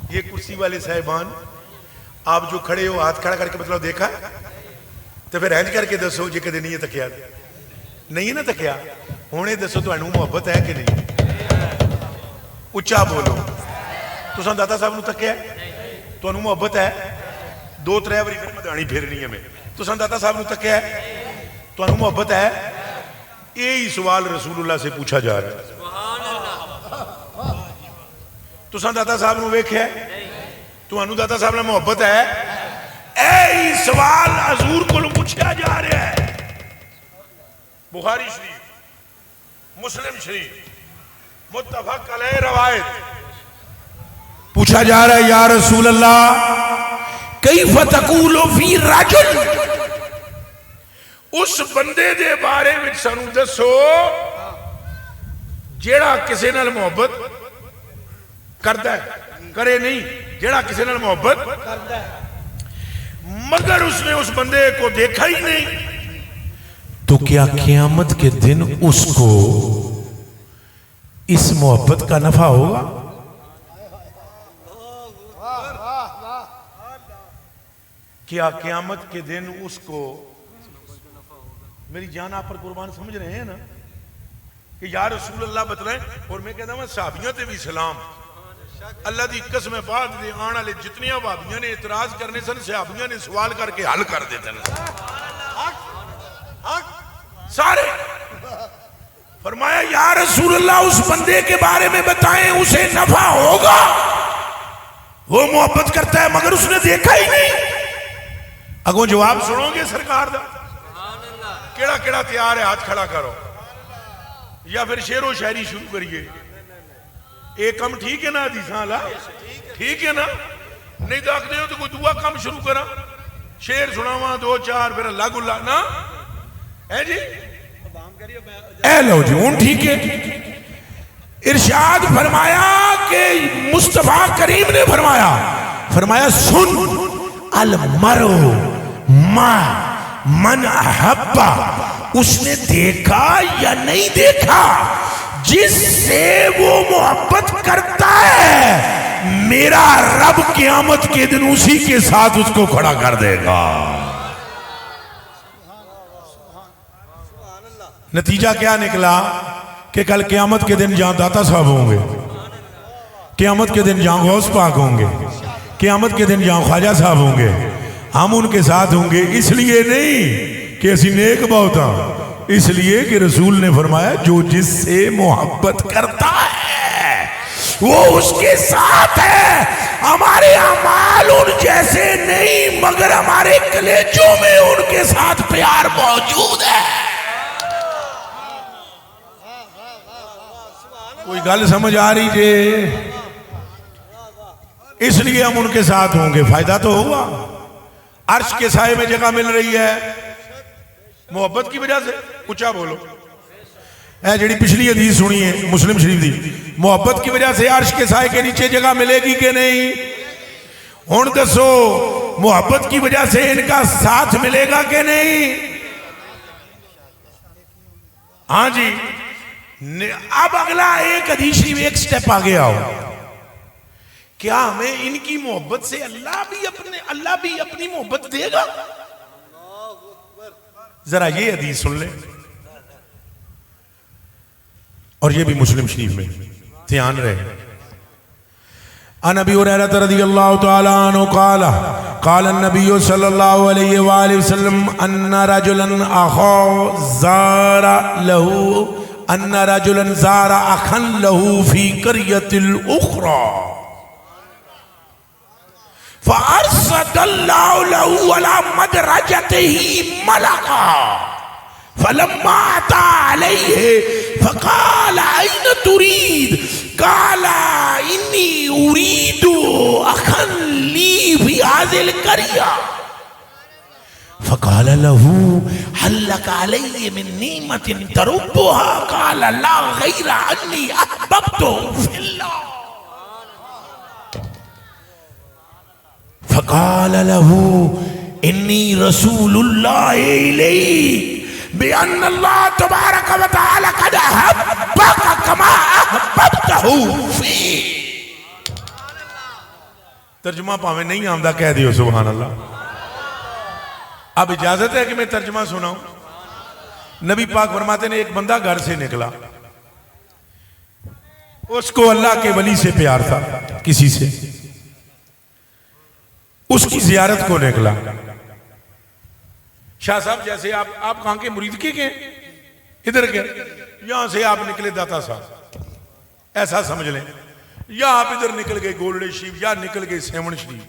یہ کرسی والے صاحبان آپ جو کھڑے ہو ہاتھ کھڑا کر کے مطلب دیکھا تو پھر اینج کر کے دسو جی کدے نہیں ہے تکیا, نہیں ہے نا تکیا, ہونے دسو تو محبت ہے کہ نہیں؟ اچھا بولو. تو داتا صاحب نو تکیا تو محبت ہے؟ 2-3 باری پھر مدانی پھیرنی ہے میں. تو داتا صاحب نو تکیا تو محبت ہے؟ یہی سوال رسول اللہ سے پوچھا جا رہا ہے. تو داتا صاحب نو ویکھیا تو داتا صاحب نے محبت ہے؟ اے سوال حضور کو پوچھا جا رہا ہے. بخاری شریف, مسلم شریف, متفق علیہ روایت. پوچھا جا رہا ہے یا رسول اللہ کیف تقول فی رجل, اس بندے دے بارے میں سانو دسو جیڑا کسے نال محبت کرتا ہے, کرے نہیں, جیڑا کسے نال محبت کرتا ہے مگر اس نے اس بندے کو دیکھا ہی نہیں, تو کیا قیامت کے دن اس کو اس محبت کا نفع ہوگا؟ کیا قیامت کے دن اس کو, میری جان آپ پر قربان سمجھ رہے ہیں نا کہ یا رسول اللہ بتلائیں. اور میں کہتا ہوں صحابیوں تے بھی سلام, اللہ دی قسم بعد دے آنا لے جتنی وہابیاں نے اعتراض کرنے سن صحابیاں نے سوال کر کے حل کر دیتے ہیں سارے. فرمایا یا رسول اللہ اس بندے کے بارے میں بتائیں اسے نفع ہوگا, وہ محبت کرتا ہے مگر اس نے دیکھا ہی نہیں. اگوں جواب سنو گے سرکار دا؟ کیڑا کیڑا تیار ہے ہاتھ کھڑا کرو, یا پھر شعر و شاعری شروع کریے. ایک کم ٹھیک ہے نا حدیثاں لا, ٹھیک ہے نا, نہیں داکھتے ہو تو کوئی دعا کم شروع کرا, شعر سناواں 2-4 پھر اللہ گلہ نا ہے جی. اے لو جی ہوں ٹھیک ہے. ارشاد فرمایا کہ مصطفیٰ کریم نے فرمایا سن المرء ما من احبا, اس نے دیکھا یا نہیں دیکھا جس سے وہ محبت کرتا ہے میرا رب قیامت کے دن اسی کے ساتھ اس کو کھڑا کر دے گا. نتیجہ کیا نکلا کہ کل قیامت کے دن جہاں داتا صاحب ہوں گے, قیامت کے دن جہاں غوث پاک ہوں گے, قیامت کے دن جہاں خواجہ صاحب ہوں گے, ہم ان کے ساتھ ہوں گے. اس لیے نہیں کہ اسی نیک بہت ہاں, اس لیے کہ رسول نے فرمایا جو جس سے محبت کرتا ہے وہ اس کے ساتھ ہے. ہمارے اعمال ان جیسے نہیں مگر ہمارے کلیجوں میں ان کے ساتھ پیار موجود ہے. کوئی گل سمجھ آ رہی جے؟ اس لیے ہم ان کے ساتھ ہوں گے, فائدہ تو ہوگا. عرش کے سائے میں جگہ مل رہی ہے محبت کی وجہ سے. اچھا بولو. اے جڑی پچھلی حدیث سنی ہے مسلم شریف دی, محبت کی وجہ سے عرش کے سائے کے نیچے جگہ ملے گی کہ نہیں؟ ہن دسو محبت کی وجہ سے ان کا ساتھ ملے گا کہ نہیں؟ ہاں جی. اب اگلا ایک حدیث شریف ایک سٹیپ آگے آؤ. کیا ہمیں ان کی محبت سے اللہ بھی اپنی محبت دے گا؟ ذرا یہ حدیث سن لیں, اور یہ بھی مسلم شریف میں, دھیان رہے. عن ابی ہریرہ رضی اللہ تعالی عنہ قال قال النبی صلی اللہ علیہ وآلہ وسلم ان رجلا زار اخا له في قرية الاخرى فارصد الله له على مدرجته ملكا فلما اتى عليه فقال اين تريد؟ قال اني اريد اخا في هذه القرية فقال له هل لك علي من نعمة تربها قال لا غير أني أحببته في الله فقال له إني رسول الله إليك بأن الله تبارك وتعالى قد أحبك كما أحببته فيه. ترجمہ پاویں نہیں آمدہ کہہ دیو سبحان اللہ. اب اجازت ہے کہ میں ترجمہ سناؤں. نبی پاک فرماتے ہیں ایک بندہ گھر سے نکلا, اس کو اللہ کے ولی سے پیار تھا, کسی سے اس کی زیارت کو نکلا. شاہ صاحب جیسے آپ کہاں کے مرید کے گئے, ادھر گئے, یہاں سے آپ نکلے داتا صاحب, ایسا سمجھ لیں, یا آپ ادھر نکل گئے گولڈے شریف, یا نکل گئے سیون شریف.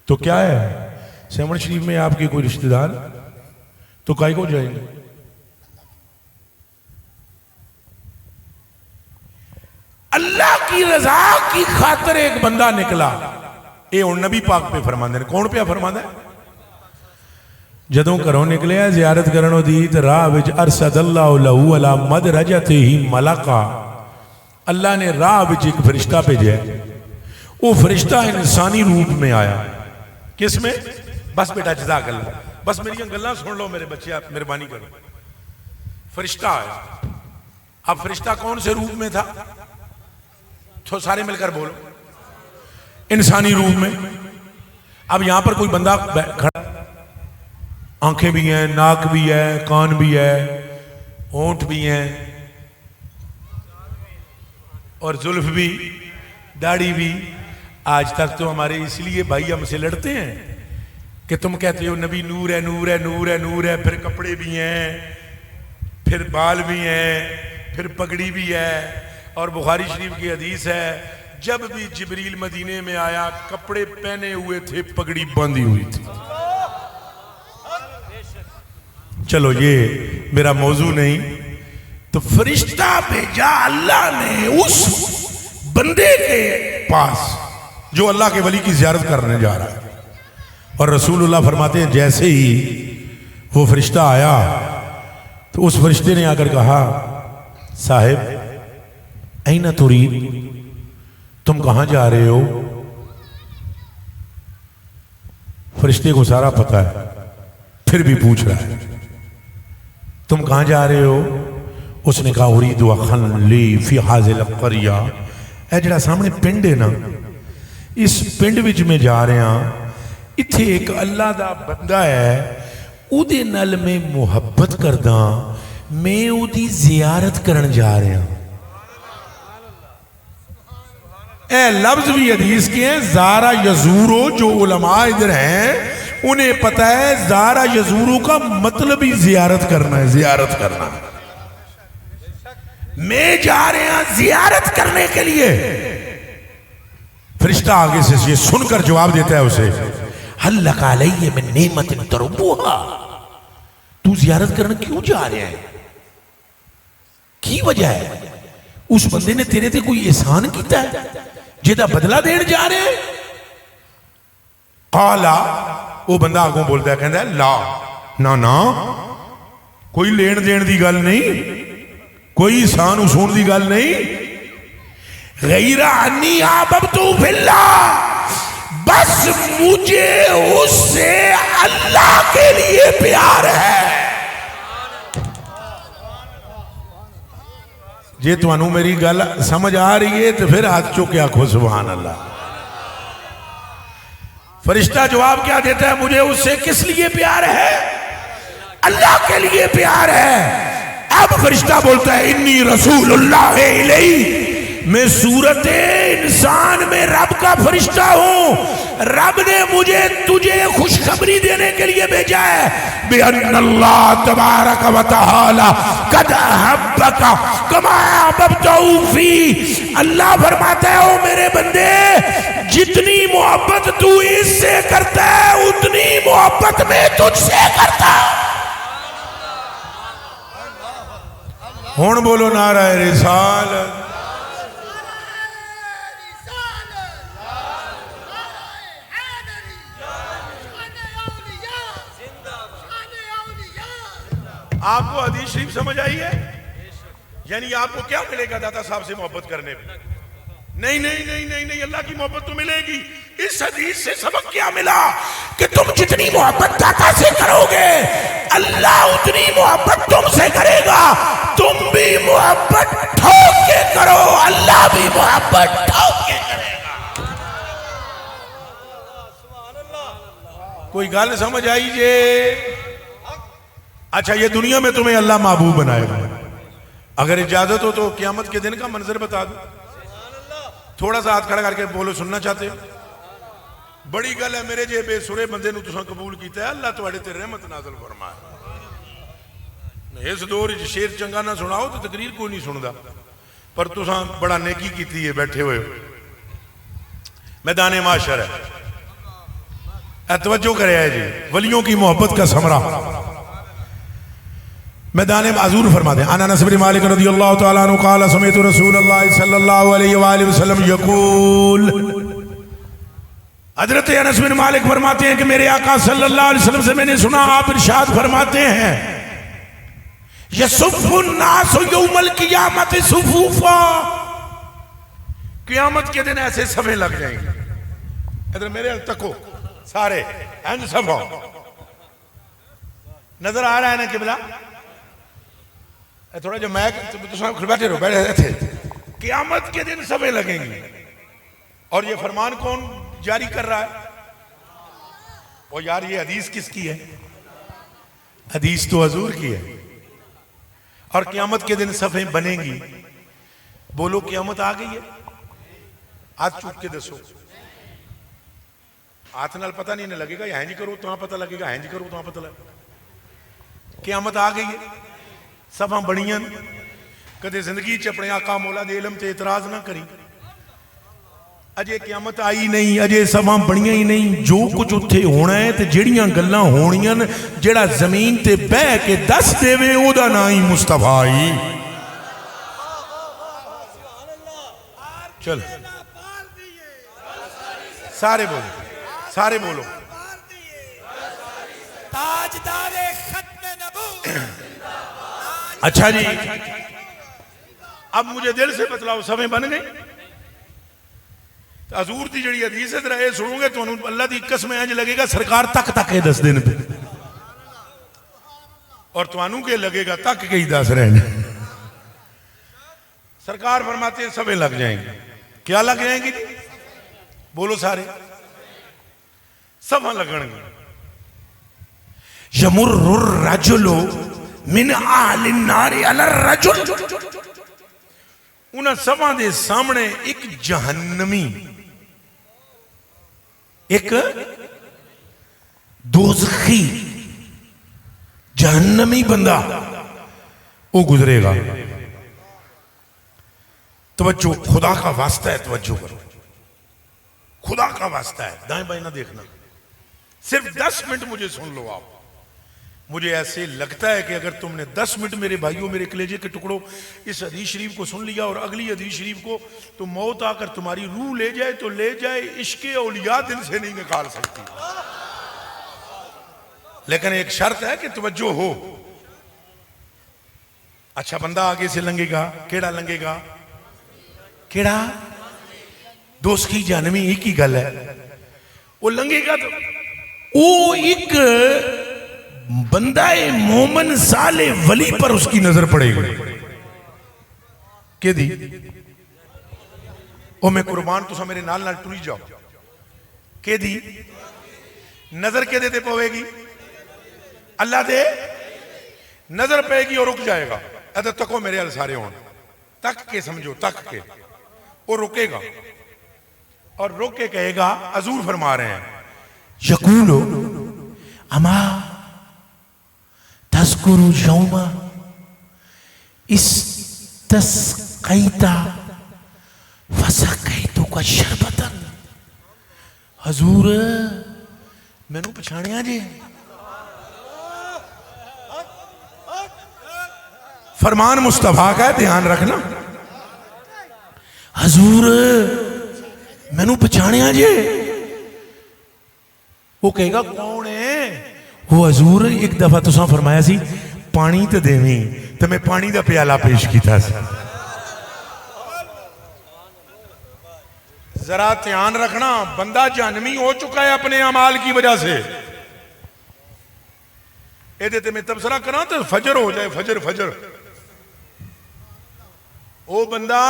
تو کیا ہے, سیون شریف میں آپ کے کوئی رشتہ دار تو کائی کو جائیں گے. اللہ کی رضا کی خاطر ایک بندہ نکلا. اے اور نبی پاک پہ فرمان دے, کون پہ فرمان دے؟ جدوں کروں نکلے ہیں زیارت کرنو دی تو راہ وچ ارسد اللہ لہو علی مدرجتہ ہی ملکا, اللہ نے راہ وچ ایک فرشتہ بھیجا ہے. وہ فرشتہ انسانی روپ میں آیا. کس میں؟ بس بیٹا جزاک اللہ, بس میری گلاں سن لو میرے بچے, آپ مہربانی کرو. فرشتہ آیا. اب فرشتہ کون سے روپ میں تھا؟ تو سارے مل کر بولو. انسانی روپ میں. اب یہاں پر کوئی بندہ کھڑا, آنکھیں بھی ہیں, ناک بھی ہے, کان بھی ہے, ہونٹ بھی ہیں, اور زلف بھی, داڑھی بھی. آج تک تو ہمارے اس لیے بھائی ہم سے لڑتے ہیں کہ تم کہتے ہو نبی نور ہے, نور ہے, نور ہے, نور ہے, پھر کپڑے بھی ہیں, پھر بال بھی ہیں, پھر پگڑی بھی ہے. اور بخاری شریف کی حدیث ہے جب بھی جبریل مدینے میں آیا کپڑے پہنے ہوئے تھے, پگڑی باندھی ہوئی تھی. چلو یہ میرا موضوع نہیں. تو فرشتہ بھیجا اللہ نے اس بندے کے پاس جو اللہ کے ولی کی زیارت کرنے جا رہا ہے. اور رسول اللہ فرماتے ہیں جیسے ہی وہ فرشتہ آیا تو اس فرشتے نے آ کر کہا صاحب این ترید, تم کہاں جا رہے ہو؟ فرشتے کو سارا پتہ ہے, پھر بھی پوچھ رہا ہے تم کہاں جا رہے ہو؟ اس نے کہا ارید اخن لی فی حاضل القریہ, اے جڑا سامنے پنڈ ہے نا, اس پنڈ وچ میں جا رہے ہیں, اتھے ایک اللہ دا بندہ ہے, او دے نال میں محبت کردہ, میں او دی زیارت کرن جا رہے ہیں. اے لفظ بھی حدیث کے ہیں, زارا یزورو, جو علماء ادھر ہیں انہیں پتہ ہے زارا یزورو کا مطلب ہی زیارت کرنا ہے, زیارت کرنا. میں جا رہے ہیں زیارت کرنے کے لیے. فرشتہ آگے سے یہ سن کر جواب دیتا ہے اسے حل لک علی من نعمت تربوہا, تو زیارت کرنے کیوں جا رہے ہیں, کی وجہ ہے؟ اس بندے نے تیرے تے کوئی احسان کیتا ہے جیدہ بدلہ دین جا رہے ہیں؟ قالا, وہ بندہ آگوں بولتا ہے کہتا ہے لا, نا کوئی لین دین دی گل نہیں, کوئی احسان اصول دی گل نہیں. غیر انی احببتو فی اللہ, بس مجھے اس سے اللہ کے لیے پیار ہے. جی تو انہوں میری گل سمجھ آ رہی ہے تو پھر ہاتھ چوکے آنکھو سبحان اللہ. فرشتہ جواب کیا دیتا ہے, مجھے اس سے کس لیے پیار ہے؟ اللہ کے لیے پیار ہے. اب فرشتہ بولتا ہے انی رسول اللہ الیہ, میں صورت انسان میں رب کا فرشتہ ہوں, رب نے مجھے تجھے خوشخبری دینے کے لیے بھیجا ہے بِأَنَّ اللَّهَ تَبَارَكَ وَتَعَالَى قَدْ أَحَبَّكَ كَمَا أَحْبَبْتَهُ فِيهِ. اللہ فرماتا ہے او میرے بندے, جتنی محبت تو اس سے کرتا ہے اتنی محبت میں تجھ سے کرتا. ہون بولو نعرہ رسالت. آپ کو حدیث شریف سمجھ آئی ہے؟ یعنی آپ کو کیا ملے گا داتا صاحب سے محبت کرنے میں؟ نہیں نہیں نہیں نہیں نہیں، اللہ کی محبت تو ملے گی۔ اس حدیث سے سبق کیا ملا کہ تم جتنی محبت داتا سے کرو گے اللہ اتنی محبت تم سے کرے گا۔ تم بھی محبت ٹھوک کے کرو، اللہ بھی محبت ٹھوک کے کرے گا۔ کوئی گل سمجھ آئی جے؟ اچھا، یہ دنیا میں تمہیں اللہ محبوب بنائے گا۔ اگر اجازت ہو تو قیامت کے دن کا منظر بتا دو، تھوڑا سا ہاتھ کھڑا کر کے بولو، سننا چاہتے ہو؟ بڑی گل ہے، میرے جے بے سرے بندے نو تساں قبول کیتا ہے، اللہ تواڈے تے رحمت نازل فرمائے۔ اس دور وچ شیر چنگا نہ سناؤ تو تقریر کوئی نہیں سندا، پر تساں بڑا نیکی کیتی ہے بیٹھے ہوئے۔ میدان معاشر ہے، توجہ کرے ہے جی، ولیوں کی محبت کا ثمرہ میدان معذور فرما دیں۔ انا انس بن مالک رضی اللہ تعالیٰ عنہ قال سمعت رسول اللہ صلی اللہ علیہ وآلہ وسلم یقول، حضرت انس بن مالک فرماتے ہیں کہ میرے آقا صلی اللہ علیہ وسلم سے میں نے سنا، آپ ارشاد فرماتے ہیں یصف الناس یوم القیامت صفوفا، قیامت کے دن ایسے صفیں لگ جائیں گے۔ ادھر میرے تکو سارے این صفوں، نظر آ رہا ہے نا قبلہ؟ تھوڑا جو میں بیٹھے رہو، بیٹھے تھے، قیامت کے دن صفیں لگیں گی۔ اور یہ فرمان کون جاری کر رہا ہے؟ وہ یار یہ حدیث کس کی ہے؟ حدیث تو حضور کی ہے۔ اور قیامت کے دن صفیں بنیں گی۔ بولو قیامت آ گئی ہے؟ ہاتھ چوک کے دسو، ہاتھ نال پتہ نہیں لگے گا، ہینج کرو تو پتہ لگے گا، ہینج کرو تو پتہ لگے گا۔ قیامت آ گئی ہے، صفاں بڑیاں۔ کدے زندگی چ اپنے آقا مولا دے علم تے اعتراض نہ کری۔ اجے قیامت آئی نہیں، اجے صفاں بڑیاں ہی نہیں۔ جو کچھ اتھے ہونا ہے تے جڑیاں گلاں ہونیاں، جڑا زمین تے بہ کے دس دے وے او دا نام ہی مصطفیٰ ہی۔ چل سارے بولو، سارے بولو، تاجدار ختم نبوت۔ اچھا جی، اب مجھے دل سے بتلاؤ صفیں بن گئی؟ حضور دی جڑی حدیث ہے ذرا اے سنو گے تو اللہ دی قسم انج لگے گا سرکار تک تک کے دس دن پہ، اور توانوں کے لگے گا تک کے ہی دس رہنے۔ سرکار فرماتے ہیں صفیں لگ جائیں گی۔ کیا لگ جائیں گی؟ بولو سارے، صفیں لگن گی۔ یمر الرجل من اہل النار علی الرجل، انہاں صفاں دے سامنے ایک جہنمی، ایک دوزخی جہنمی بندہ وہ گزرے گا۔ توجہ، خدا کا واسطہ ہے، توجہ کرو، خدا کا واسطہ ہے، دائیں بائیں نہ دیکھنا، صرف 10 منٹ مجھے سن لو آپ۔ مجھے ایسے لگتا ہے کہ اگر تم نے 10 منٹ میرے بھائیوں، میرے کلیجے کے ٹکڑوں، اس حدیث شریف کو سن لیا اور اگلی حدیث شریف کو، تو موت آ کر تمہاری روح لے جائے تو لے جائے، عشق اولیاء دل سے نہیں نکال سکتی۔ لیکن ایک شرط ہے کہ توجہ ہو۔ اچھا، بندہ آگے سے لنگے گا، کیڑا لنگے گا؟ کیڑا؟ دوست کی جہنمی، ایک ہی گل ہے، وہ لنگے گا تو وہ ایک بندہ مومن صالح ولی پر اس کی نظر پڑے گی۔ کہ دی او میں قربان، تو سا میرے نال نال ٹری جاؤ۔ کہ دی نظر کے دے پوے گی؟ اللہ دے نظر پے گی اور رک جائے گا۔ ادھر تکو میرے ال سارے ہون، تک کے سمجھو، تک کے وہ رکے گا اور رک کے کہے گا، حضور فرما رہے ہیں، یقولو اما تذکر یوم استسقیتا فسقیتک شربتا، حضور میں نو پچھاڑیاں جی، فرمان مصطفیٰ کا ہے، دھیان رکھنا، حضور میں نو پچھاڑیاں جی۔ وہ کہے گا کون ہے؟ وہ حضور ایک دفعہ تساں فرمایا سی پانی تو دیویں تو میں پانی دا پیالہ پیش کیتا سا. ذرا دھیان رکھنا بندہ جہنمی ہو چکا ہے اپنے اعمال کی وجہ سے. اے دیتے میں تبصرہ کرنا تو فجر ہو جائے فجر. وہ بندہ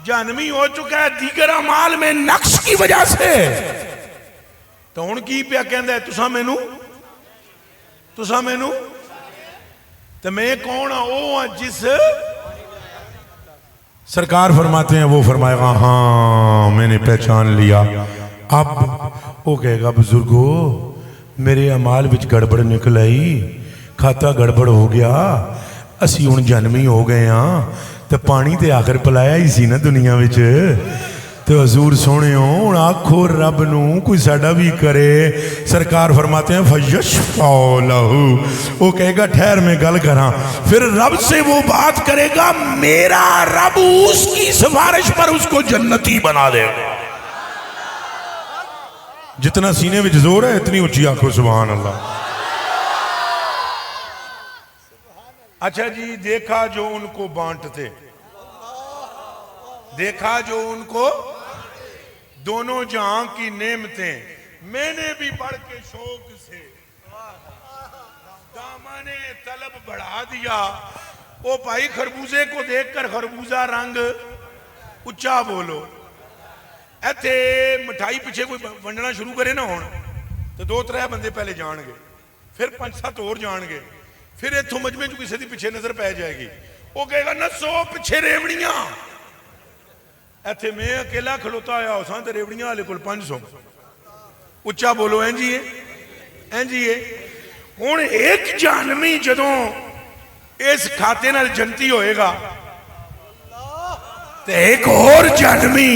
جہنمی ہو چکا ہے دیگر اعمال میں نقص کی وجہ سے. تو ہن کی پیا کہندا ہے تساں مینوں تو میں کون ہوں؟ وہ جس سرکار فرماتے ہیں وہ فرمائے گا ہاں میں نے پہچان لیا. اب وہ کہے گا بزرگو میرے اعمال وچ گڑبڑ نکل آئی، کھاتا گڑبڑ ہو گیا، اسی ہن جنمی ہو گئے ہاں تو پانی تے آخر پلایا ہی سی نا دنیا وچ. تو حضور سونے ہوں آکھو رب نو کوئی ساڈا بھی کرے. سرکار فرماتے ہیں فَيَشْفَعُ لَهُ، وہ کہے گا ٹھہر میں گل کراں. پھر رب سے وہ بات کرے گا میرا رب اس کی سفارش پر اس کو جنتی بنا دے گا. جتنا سینے وچ زور ہے اتنی اونچی آنکھو سبحان اللہ. اچھا جی دیکھا جو ان کو بانٹتے، دیکھا جو ان کو دونوں جہاں کی نعمتیں، میں نے بھی بڑھ کے شوق سے دامن طلب بڑھا دیا. او بھائی خربوزے کو دیکھ کر خربوزہ رنگ اچھا بولو. ایتھے مٹھائی پیچھے کوئی ونڈنا شروع کرے نہ ہونا تو 2-3 بندے پہلے جان گے، پھر 5-7 اور جان گے، پھر ایتھوں مجمع جو کسی دی پیچھے نظر پہ جائے گی. وہ کہے گا نسو پیچھے ریوڑیاں. ایتھے میں اکیلا کھلوتا آیا ہو سان تے ریوڑیاں والے کول 500. اچھا بولو این جی ہے. ہن ایک جہنمی جدوں اس کھاتے نال جنتی ہوئے گا تے ایک اور جہنمی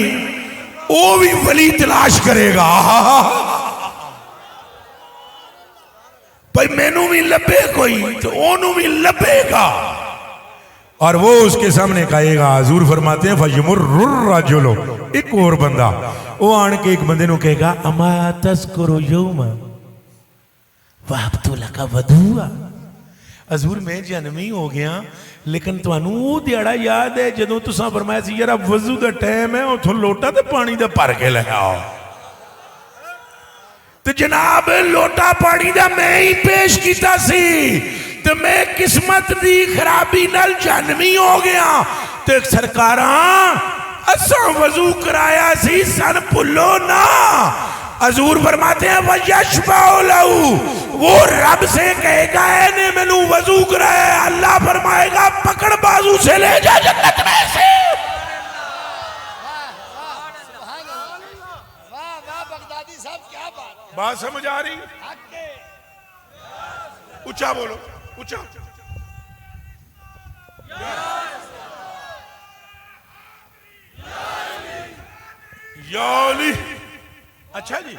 وہ بھی ولی تلاش کرے گا بھائی مینوں بھی لبے کوئی تو اونوں بھی لبے گا. اور وہ اس کے سامنے کہے گا. حضور فرماتے ہیں فَيَمُرُّ الرَّجُلُ، ایک اور بندہ وہ آن کے ایک بندے نو کہے گا اما تذکر یوما وَهَبْتُ لَكَ وَدُوعًا. حضور میں جہنمی ہو گیا لیکن تانوں وہ دیہڑا یاد ہے جدوں تساں فرمایا سی یار وضو دا ٹائم ہے اوتھوں لوٹا تے پانی دا بھر کے لے آؤ. تو جناب لوٹا پانی دا میں ہی پیش کیتا سی تو میں قسمت دی خرابی نال جہنمی ہو گیا. تو سرکاراں اساں وضو کرایا سی سن بھلو نا. حضور فرماتے ہیں وَيَشْفَعُ لَهُ، وہ رب سے کہے گا اے نے مینوں وضو کرایا ہے. اللہ فرمائے گا پکڑ بازو سے لے جا جنت میں سے. بات سمجھ آ رہی؟ اچھا بولو اچھا. یا علی. اچھا جی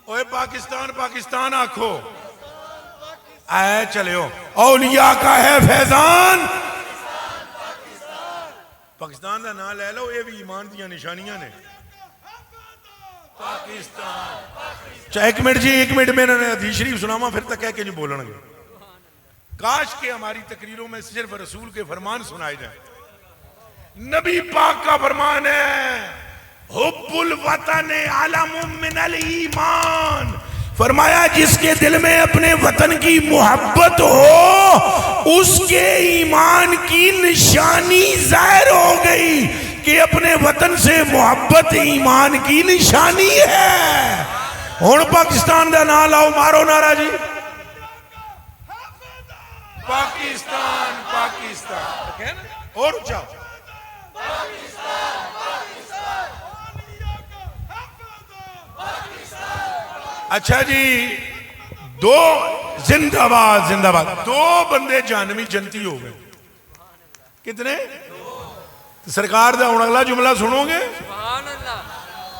اوے پاکستان آکھو اے چلے ہو اولیاء کا ہے فیضان. پاکستان دا نام لے لو، یہ بھی ایمان دیاں نشانیاں نے. پاکستان ایک منٹ میں نے حدیث شریف سناواں پھر تک کہہ کے جو بولن گے. کاش کہ ہماری تقریروں میں صرف رسول کے فرمان سنائے جائیں. نبی پاک کا فرمان ہے حب الوطن علم من الایمان. فرمایا جس کے دل میں اپنے وطن کی محبت ہو اس کے ایمان کی نشانی ظاہر ہو گئی کہ اپنے وطن سے محبت ایمان کی نشانی ہے. ہن پاکستان دا نام لاؤ، مارو نعرہ جی پاکستان پاکستان. اور اچھا اچھا جی دو زندہ باد 2 بندے جہنمی جنتی ہو گئے. کتنے؟ سرکار دا ہن اگلا جملہ سنو گے.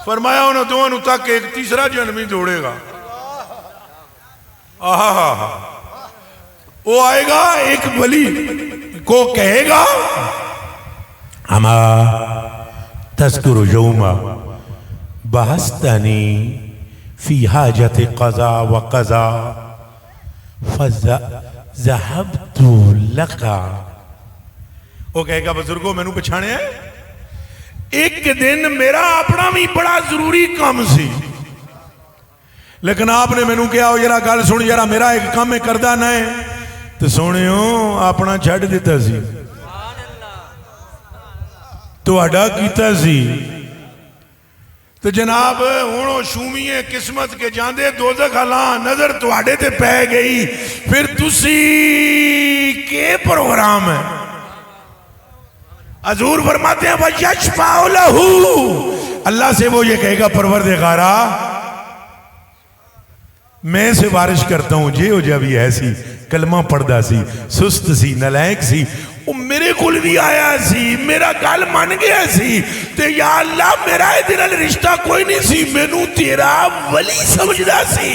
فرمایا انہوں دونوں تک ایک تیسرا جہنمی دوڑے گا. وہ آئے گا ایک ولی کو کہے گا اما تذکر یوما بحثتنی فی حاجت قضا و قضا. فَذَهَبْتُ لَكَ. وہ کہے گا بزرگوں میں نو پچھانے ہے ایک دن میرا اپنا بھی بڑا ضروری کام سی لیکن آپ نے میں نو کہا ہو یرا گل سن یرا میرا ایک کام میں کردہ نہ ہے تو سونے ہو اپنا چھڑ دیتا سی تو اڈا کیتا سی تو جناب ہونو شومی قسمت کے جاندے دوزخ ہلاں نظر تو اڈے تے پہ گئی پھر تسی کے پروگرام ہے حضور فرماتے ہیں وَيَشْفَعُ لَهُ. اللہ سے وہ یہ کہے گا پروردگارا میں سے بارش کرتا ہوں جے ہو جب یہ ایسی کلمہ پڑھدا سی سست سی نلائق سی وہ میرے کل بھی آیا سی میرا گل مان گیا سی تے یا اللہ میرا ادھر رشتہ کوئی نہیں سی میں نو تیرا ولی سمجھدا سی.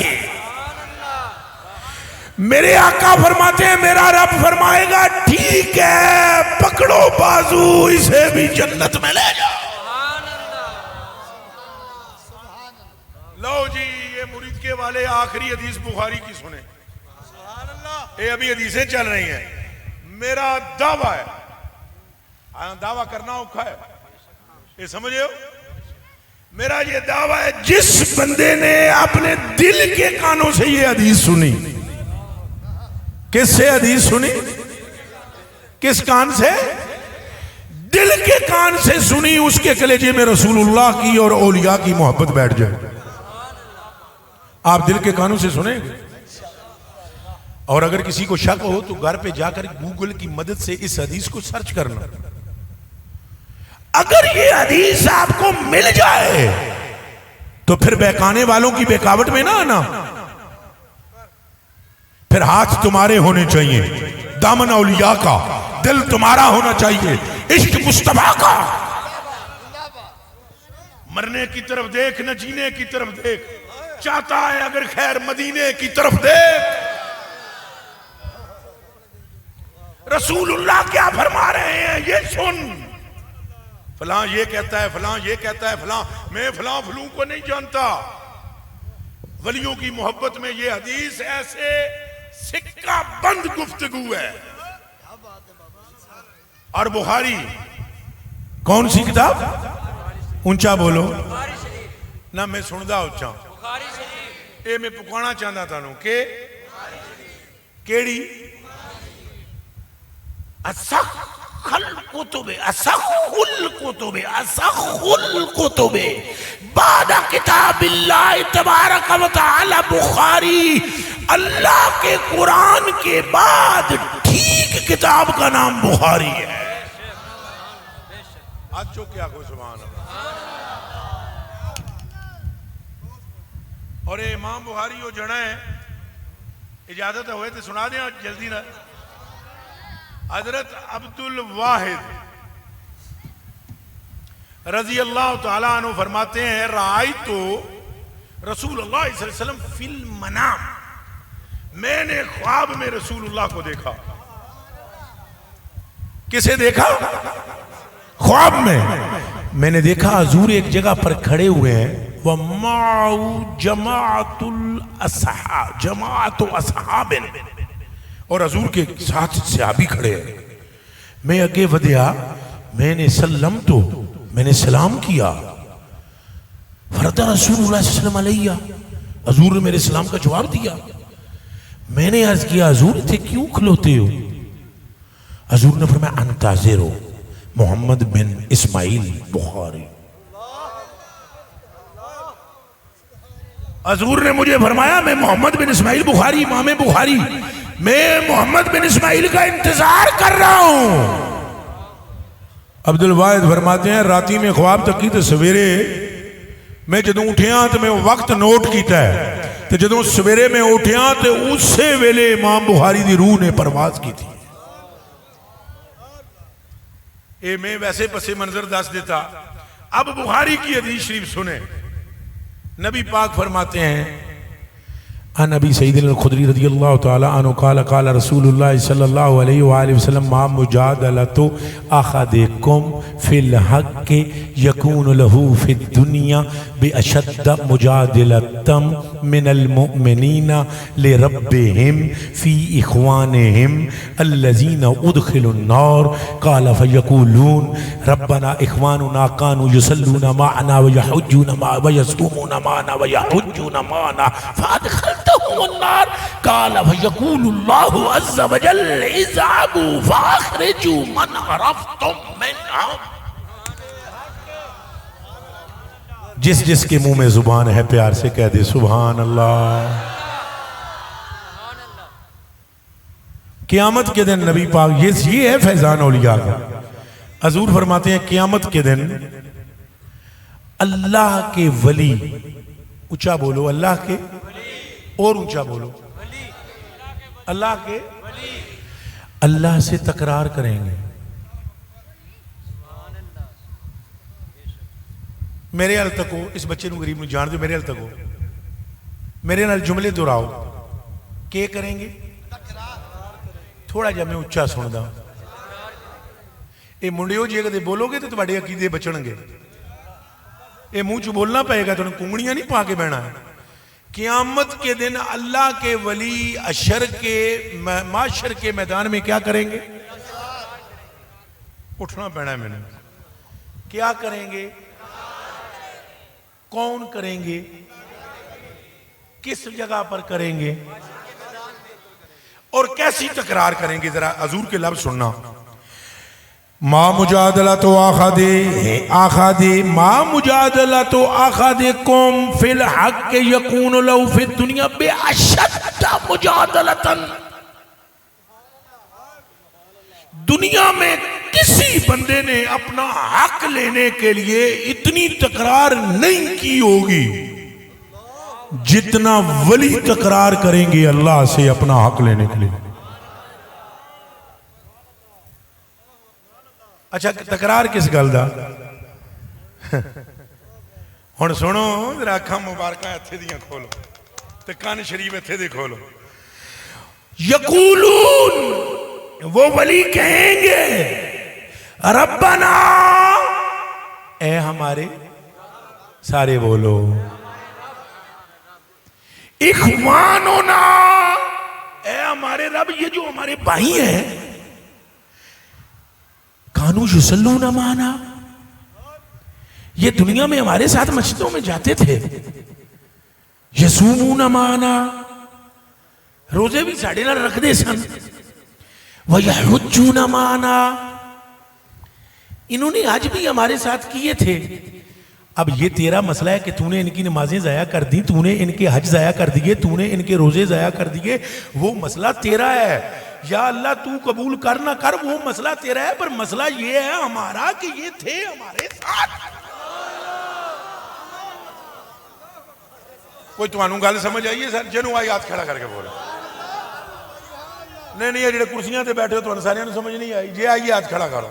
میرے آقا فرماتے ہیں میرا رب فرمائے گا ٹھیک ہے پکڑو بازو اسے بھی جنت میں لے جاؤ. لو جی یہ مرید کے والے آخری حدیث بخاری کی سنیں یہ ابھی حدیثیں چل رہی ہیں. میرا دعویٰ ہے دعویٰ کرنا اوکھا ہے یہ سمجھے ہو میرا یہ دعویٰ ہے جس بندے نے اپنے دل کے کانوں سے یہ حدیث سنی کس سے حدیث سنی کس کان سے دل کے کان سے سنی اس کے کلیجے میں رسول اللہ کی اور اولیاء کی محبت بیٹھ جائے. آپ دل کے کانوں سے سنیں گے اور اگر کسی کو شک ہو تو گھر پہ جا کر گوگل کی مدد سے اس حدیث کو سرچ کرنا. اگر یہ حدیث آپ کو مل جائے تو پھر بہکانے والوں کی بہکاوٹ میں نہ آنا پھر ہاتھ تمہارے ہونے چاہیے دامن اولیاء کا دل تمہارا ہونا چاہیے عشق مصطفیٰ کا. مرنے کی طرف دیکھ نہ جینے کی طرف دیکھ چاہتا ہے اگر خیر مدینے کی طرف دیکھ. رسول اللہ کیا فرما رہے ہیں یہ سن فلاں یہ کہتا ہے فلاں یہ کہتا ہے فلاں میں فلاں فلوں کو نہیں جانتا. ولیوں کی محبت میں یہ حدیث ایسے سکہ بند گفتگو ہے. اور بخاری کون سی کتاب اونچا بولو نہ میں سندہ اونچا اے میں پکانا چاہتا تھا نو کہ کیڑی اسخ الکتب بعد کتاب اللہ تبارک و تعالی بخاری اللہ کے قرآن کے بعد ٹھیک کتاب کا نام بخاری ہے. آج جو کیا کو سبحان اللہ. اور امام بخاری وہ جڑا ہے اجازت ہوئے تو سنا دیں جلدی نہ. حضرت عبد الواحد رضی اللہ تعالیٰ عنہ فرماتے ہیں رأیتو رسول اللہ صلی اللہ علیہ وسلم فی المنام میں نے خواب میں رسول اللہ کو دیکھا. کسے دیکھا خواب میں نے دیکھا حضور ایک جگہ پر کھڑے ہوئے ہیں وَمَعُ جَمَاعَةُ أَصْحَابٍ اور حضور کے ساتھ صحابی کھڑے ہیں. میں اگے ودیا میں نے سلام کیا فرد رسول اللہ صلی اللہ علیہ وسلم علیہ حضور نے میرے سلام کا جواب دیا. میں نے عرض کیا حضور تھے کیوں کھلوتے ہو؟ حضور نے فرمایا انتظر محمد بن اسماعیل بخاری. حضور نے مجھے فرمایا میں محمد بن اسماعیل بخاری امام بخاری میں محمد بن اسماعیل کا انتظار کر رہا ہوں. عبد الواحد فرماتے ہیں راتی میں خواب تک کی تو سویرے میں جدوں اٹھیاں تو میں وقت نوٹ کیتا ہے تو جدوں سویرے میں اٹھیاں تو اس سے ویلے امام بخاری دی روح نے پرواز کی تھی. اے میں ویسے پسے منظر دس دیتا. اب بخاری کی حدیث شریف سنیں. نبی پاک فرماتے ہیں عن ابی سعید الخدری رضی اللہ تعالی عنہ قال قال رسول اللہ صلی اللہ علیہ وآلہ وسلم ما مجادلۃ احدکم فی الحق یکون له فی الدنیا باشد مجادلۃ من المؤمنین لربهم فی اخوانهم الذین ادخلوا النار قال فیقولون ربنا اخواننا كانوا يصلون معنا ويحجون معنا ويصومون معنا ويحجون معنا فادخلت النار قال فيقول الله عز وجل اذهبوا فاخرجوا من عرفتم منهم. جس جس کے منہ میں زبان ہے پیار سے کہہ دے سبحان اللہ. قیامت کے دن نبی پاک یہ ہے فیضان اولیاء کا. حضور فرماتے ہیں قیامت کے دن اللہ کے ولی، اونچا بولو اللہ کے، اور اونچا بولو اللہ کے، اللہ سے تکرار کریں گے. میرے حال تکو، اس بچے نو غریب نو جان دو، میرے حال تکو، میرے نال جملے دہراؤ. کہ کریں گے؟ تھوڑا جا میں اونچا سن دا. اے منڈیو جی کدے بولو گے تو تواڈے عقیدے بچن گے. اے منہ چ بولنا پائے گا، تانوں کنگڑیاں نہیں پا کے بہنا ہے. قیامت کے دن اللہ کے ولی اشر کے معاشر کے میدان میں کیا کریں گے؟ اٹھنا پڑنا ہے میں نے. کیا کریں گے؟ کون کریں گے؟ کس جگہ پر کریں گے؟ اور کیسی تکرار کریں گے؟ ذرا حضور کے لفظ سننا. ما مجادلۃ احدکم فی الحق یکون له فی الدنیا باشد مجادلۃ. دنیا میں کسی بندے نے اپنا حق لینے کے لیے اتنی تکرار نہیں کی ہوگی جتنا ولی تکرار کریں گے اللہ سے اپنا حق لینے کے لیے. اچھا تکرار کس گل دا؟ ہن سنو ذرا اکھاں مبارکاں اتھے دیاں کھولو تے کان شریف اتھے دے کھولو. یقولون، وہ ولی کہیں گے ربنا، اے ہمارے، سارے بولو، اخواننا، اے ہمارے رب، یہ جو ہمارے بھائی ہیں، کانو یصلون معنا، یہ دنیا میں ہمارے ساتھ مسجدوں میں جاتے تھے، یصومون معنا، روزے بھی ساڑھے نال رکھ دے سن، ویحجون معنا، انہوں نے حج بھی ہمارے ساتھ کیے تھے. اب یہ تیرا مسئلہ ہے کہ تو نے ان کی نمازیں ضائع کر دی، تو نے ان کے حج ضائع کر دیے، تو نے ان کے روزے ضائع کر دیے، وہ مسئلہ تیرا ہے. یا اللہ تو قبول کر نہ کر، وہ مسئلہ تیرا ہے، پر مسئلہ یہ ہے ہمارا کہ یہ تھے ہمارے ساتھ. کوئی تو انہوں گال سمجھ آئیے سر؟ جنہوں آئی ہاتھ کھڑا کر کے بولا. نہیں یہ جڑے کرسیاں تے بیٹھے ہو تو سارے نے سمجھ نہیں آئی. جی آئیے ہاتھ کھڑا کرو.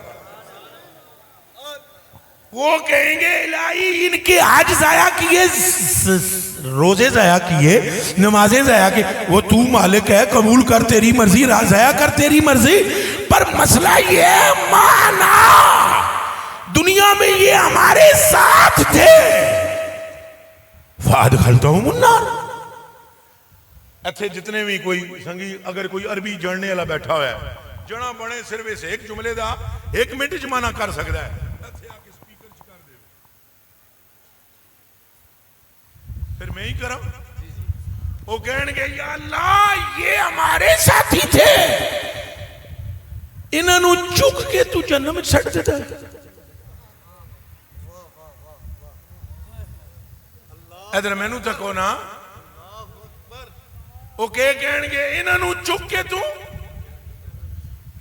وہ کہیں گے الہی ان کے حج ضائع کیے، روزے ضائع کیے، نمازیں ضائع کیے، وہ تو مالک ہے، قبول کر، تیری مرضی، ضائع کر، تیری مرضی. پر مسئلہ یہ ہے مانا دنیا میں یہ ہمارے ساتھ تھے، فادخلتہم النار. ایتھے جتنے بھی کوئی سنگی اگر کوئی عربی جاننے والا بیٹھا ہوا ہے، جنا بنے صرف اس ایک جملے دا 1 منٹ چ مانا کر سکتا ہے. پھر میں ہی کرا. وہ کہنے گے یا اللہ یہ ہمارے ساتھی تھے، انہوں نے چک کے تو جہنم میں سٹ دیتا ہے. ادھر میں نو تکو نا. وہ کہنے گے انہوں نے چک کے تو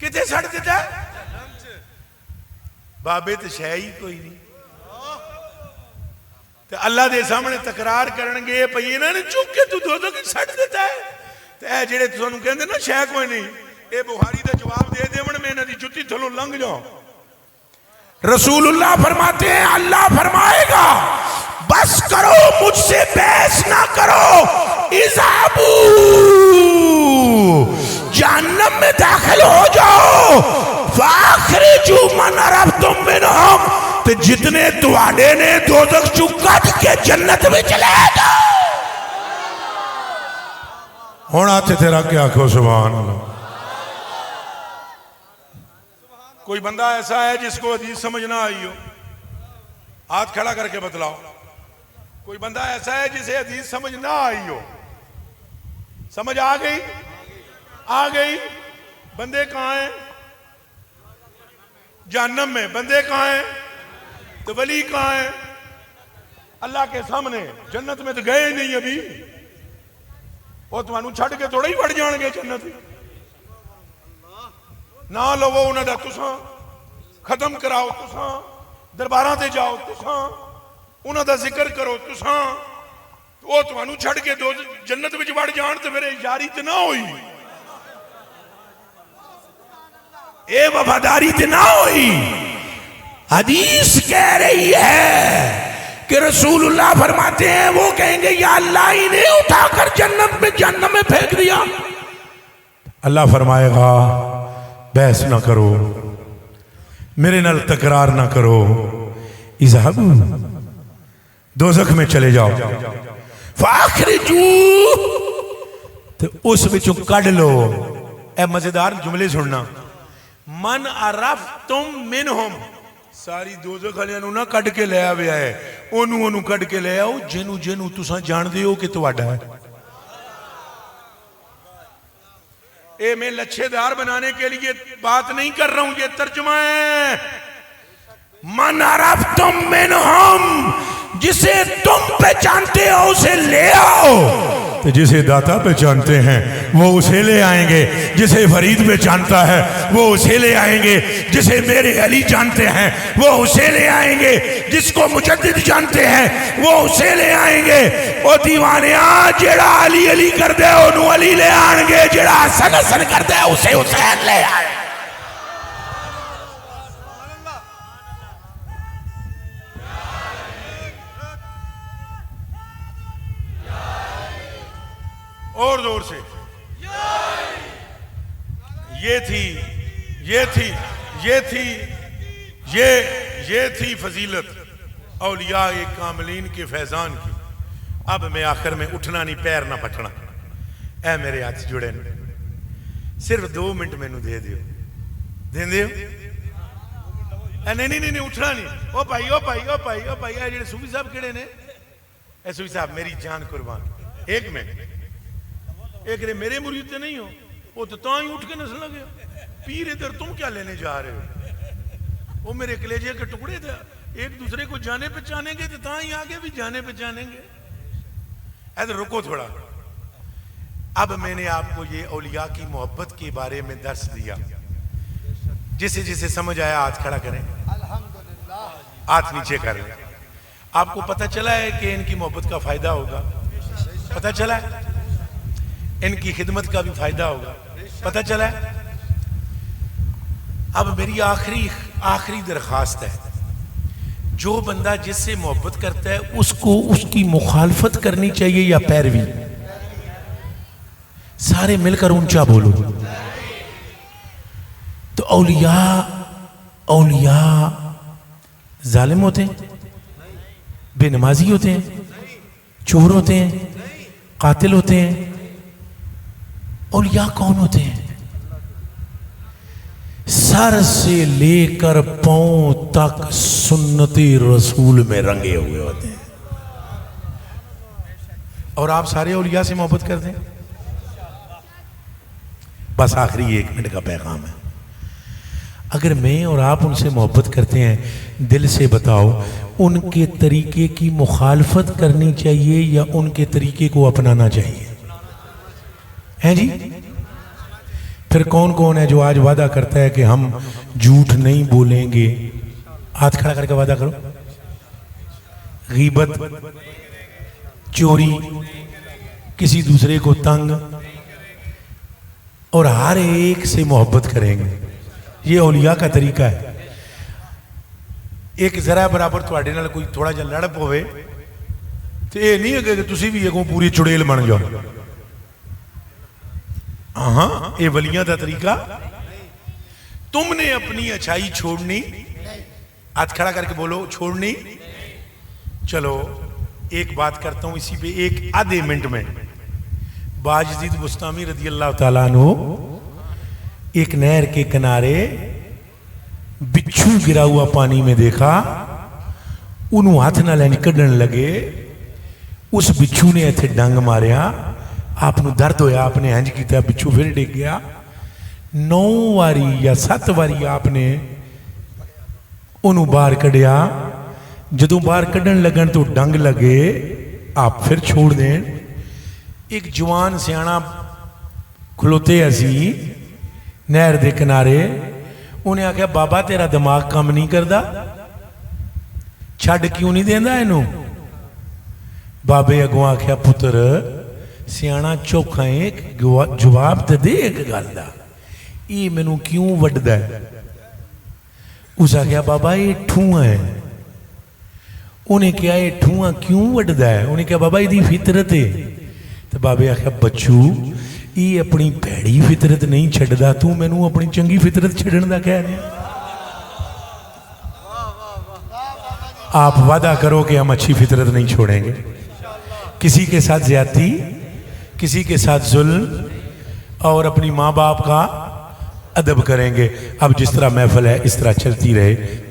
کتے سٹ دیتا ہے. بابے تو شے ہی کوئی نہیں. تو اللہ دے سامنے تکرار کرنگے پئی انہوں نے چک کے تو دو کی سٹ دیتا ہے. تو اے جڑے تو سنوں کہندے نا شے کوئی نہیں، اے بخاری دا جواب دے دے من میں انہاں دی جُتی تھلوں لنگ جاؤں. رسول اللہ فرماتے ہیں اللہ فرمائے گا بس کرو، مجھ سے بحث نہ کرو، اذهبوا جہنم میں داخل ہو جاؤ فاخرجوا من عرفتم منہم تو جتنے تواڈے نے دوزخ چوں کٹ کے جنت میں چلے جاؤ. ہن ہاتھ تے رکھ کے آکھو سبحان اللہ. کوئی بندہ ایسا ہے جس کو حدیث سمجھ نہ آئی ہو؟ ہاتھ کھڑا کر کے بتلاؤ. کوئی بندہ ایسا ہے جسے حدیث سمجھ نہ آئی ہو؟ سمجھ آ گئی؟ آ گئی. بندے کہاں ہیں؟ جہنم میں. بندے کہاں ہیں؟ تو ولی کہاں ہیں؟ اللہ کے سامنے. جنت میں تو گئے ہی نہیں ابھی. وہ تمہانوں چھڑ کے تھوڑا ہی بڑھ جان گے جنت. نہ لو انہاں دا تساں ختم کراؤ تساں درباراں تے جاؤ تساں انہاں دا ذکر کرو تساں وہ تمہانوں چھڑ کے دو جنت وچ وڑ جان تے میرے یاری تے نہ ہوئی. اے وفاداری تے نہ ہوئی. حدیث کہہ رہی ہے کہ رسول اللہ فرماتے ہیں وہ کہیں گے یا اللہ انہیں اٹھا کر جہنم میں پھینک دیا. اللہ فرمائے گا بحث نہ کرو میرے نال تکرار نہ کرو. اذهبوا دوزخ میں چلے جاؤ فاخرجوا تو اس وچوں کڈ لو. اے مزیدار جملے سننا. من عرفتم منہم ساری دوزخ والےاں نوں نہ کڈ کے لے آویا ہے اونوں کڈ کے لے آؤ جنوں تساں جاندے ہو کہ تواڈا ہے. اے میں لچھے دار بنانے کے لیے بات نہیں کر رہا ہوں یہ ترجمہ ہے. من عرفتم منہم جسے تم پہچانتے ہو اسے لے آؤ. تو جسے داتا پہچانتے ہیں وہ اسے لے آئیں گے. جسے فرید پہچانتا ہے وہ اسے لے آئیں گے. جسے میرے علی جانتے ہیں وہ اسے لے آئیں گے. جس کو مجدد جانتے ہیں وہ اسے لے آئیں گے. او دیوانیاں جیڑا علی علی کر دے انہوں علی لے آئیں گے. جیڑا حسن حسن کر دے اسے حسین لے آئیں گے. اور زور سے. یہ تھی فضیلت اولیاء کاملین کے فیضان کی. اب میں آخر میں اٹھنا نہیں پیر نہ پٹنا. اے میرے ہاتھ جڑے صرف 2 منٹ میں نو دے دیو. دین دیو؟ نہیں اٹھنا نہیں. او بھائی اے جڑے صوفی صاحب کیڑے نے؟ اے صوفی صاحب میری جان قربان. ایک منٹ. ایک رے میرے مرید تے نہیں ہو وہ تو تاں ہی اٹھ کے نسل لگے. پیر ادھر تم کیا لینے جا رہے ہو؟ وہ میرے کلیجے کے ٹکڑے تھے. ایک دوسرے کو جانے پہچانیں گے تو تاں ہی آگے بھی جانے پہچانیں گے. ادھر رکو تھوڑا. اب میں نے آپ کو یہ اولیاء کی محبت کے بارے میں درس دیا. جسے جسے سمجھ آیا ہاتھ کھڑا کریں ہاتھ نیچے کریں. آپ کو پتہ چلا ہے کہ ان کی محبت کا فائدہ ہوگا؟ پتہ چلا ہے ان کی خدمت کا بھی فائدہ ہوگا؟ پتہ چلا ہے. اب میری آخری درخواست ہے جو بندہ جس سے محبت کرتا ہے اس کو اس کی مخالفت کرنی چاہیے یا پیروی؟ سارے مل کر اونچا بولو. تو اولیاء ظالم ہوتے ہیں؟ بے نمازی ہوتے ہیں؟ چور ہوتے ہیں؟ قاتل ہوتے ہیں؟ اولیاء کون ہوتے ہیں؟ سر سے لے کر پاؤں تک سنت رسول میں رنگے ہوئے ہوتے ہیں. اور آپ سارے اولیاء سے محبت کرتے ہیں؟ بس آخری 1 منٹ کا پیغام ہے. اگر میں اور آپ ان سے محبت کرتے ہیں دل سے بتاؤ ان کے طریقے کی مخالفت کرنی چاہیے یا ان کے طریقے کو اپنانا چاہیے؟ ہیں جی؟ پھر کون ہے جو آج وعدہ کرتا ہے کہ ہم جھوٹ نہیں بولیں گے؟ ہاتھ کھڑا کر کے وعدہ کرو. غیبت، چوری، کسی دوسرے کو تنگ، اور ہر ایک سے محبت کریں گے. یہ اولیاء کا طریقہ ہے. ایک ذرا برابر تواڈے نال کوئی تھوڑا جا لڑ پوے تو یہ نہیں ہے کہ تسی بھی اگوں پوری چڑیل بن جاؤ. ہاں یہ ولیاں دا طریقہ. تم نے اپنی اچھائی چھوڑنی, ہاتھ کھڑا کر کے بولو چھوڑنی. چلو ایک بات کرتا ہوں اسی پہ ایک آدھے منٹ میں. باجدید بستامی رضی اللہ تعالیٰ عنہ ایک نہر کے کنارے بچھو گرا ہوا پانی میں دیکھا, انہوں ہاتھ نہ لین کڈن لگے. اس بچھو نے ایتھے ڈنگ ماریا, آپ نو درد ہویا, آپ نے ہنج کیتا, بچھو پھر ڈگ گیا. 9 واری یا 7 واری آپ نے انہوں باہر کڈیا. جدوں باہر کڈن لگن تو ڈنگ لگے, آپ پھر چھوڑ دیں. ایک جوان سیانا کھلوتے اسی نہر دے کنارے, انہیں آکھیا بابا تیرا دماغ کام نہیں کردا, چھڈ کیوں نہیں دیندا اینوں؟ بابے اگوں آکھیا پتر سیانا چوکھا ہے, جواب تے دے ایک گل دا, یہ مینوں کیوں وڈدا ہے؟ اس آکھیا بابا یہ ٹھواں ہے. انہیں کہا یہ ٹھواں کیوں وڈدا ہے؟ انہیں کہا بابا یہ دی فطرت ہے. تو بابے آکھیا بچو یہ اپنی پیڑی فطرت نہیں چھڑدا, تو مینوں اپنی چنگی فطرت چھڑن دا کہہ رہے ہیں. آپ وعدہ کرو کہ ہم اچھی فطرت نہیں چھوڑیں گے. کسی کے ساتھ زیادتی, کسی کے ساتھ ظلم, اور اپنی ماں باپ کا ادب کریں گے. اب جس طرح محفل ہے اس طرح چلتی رہے.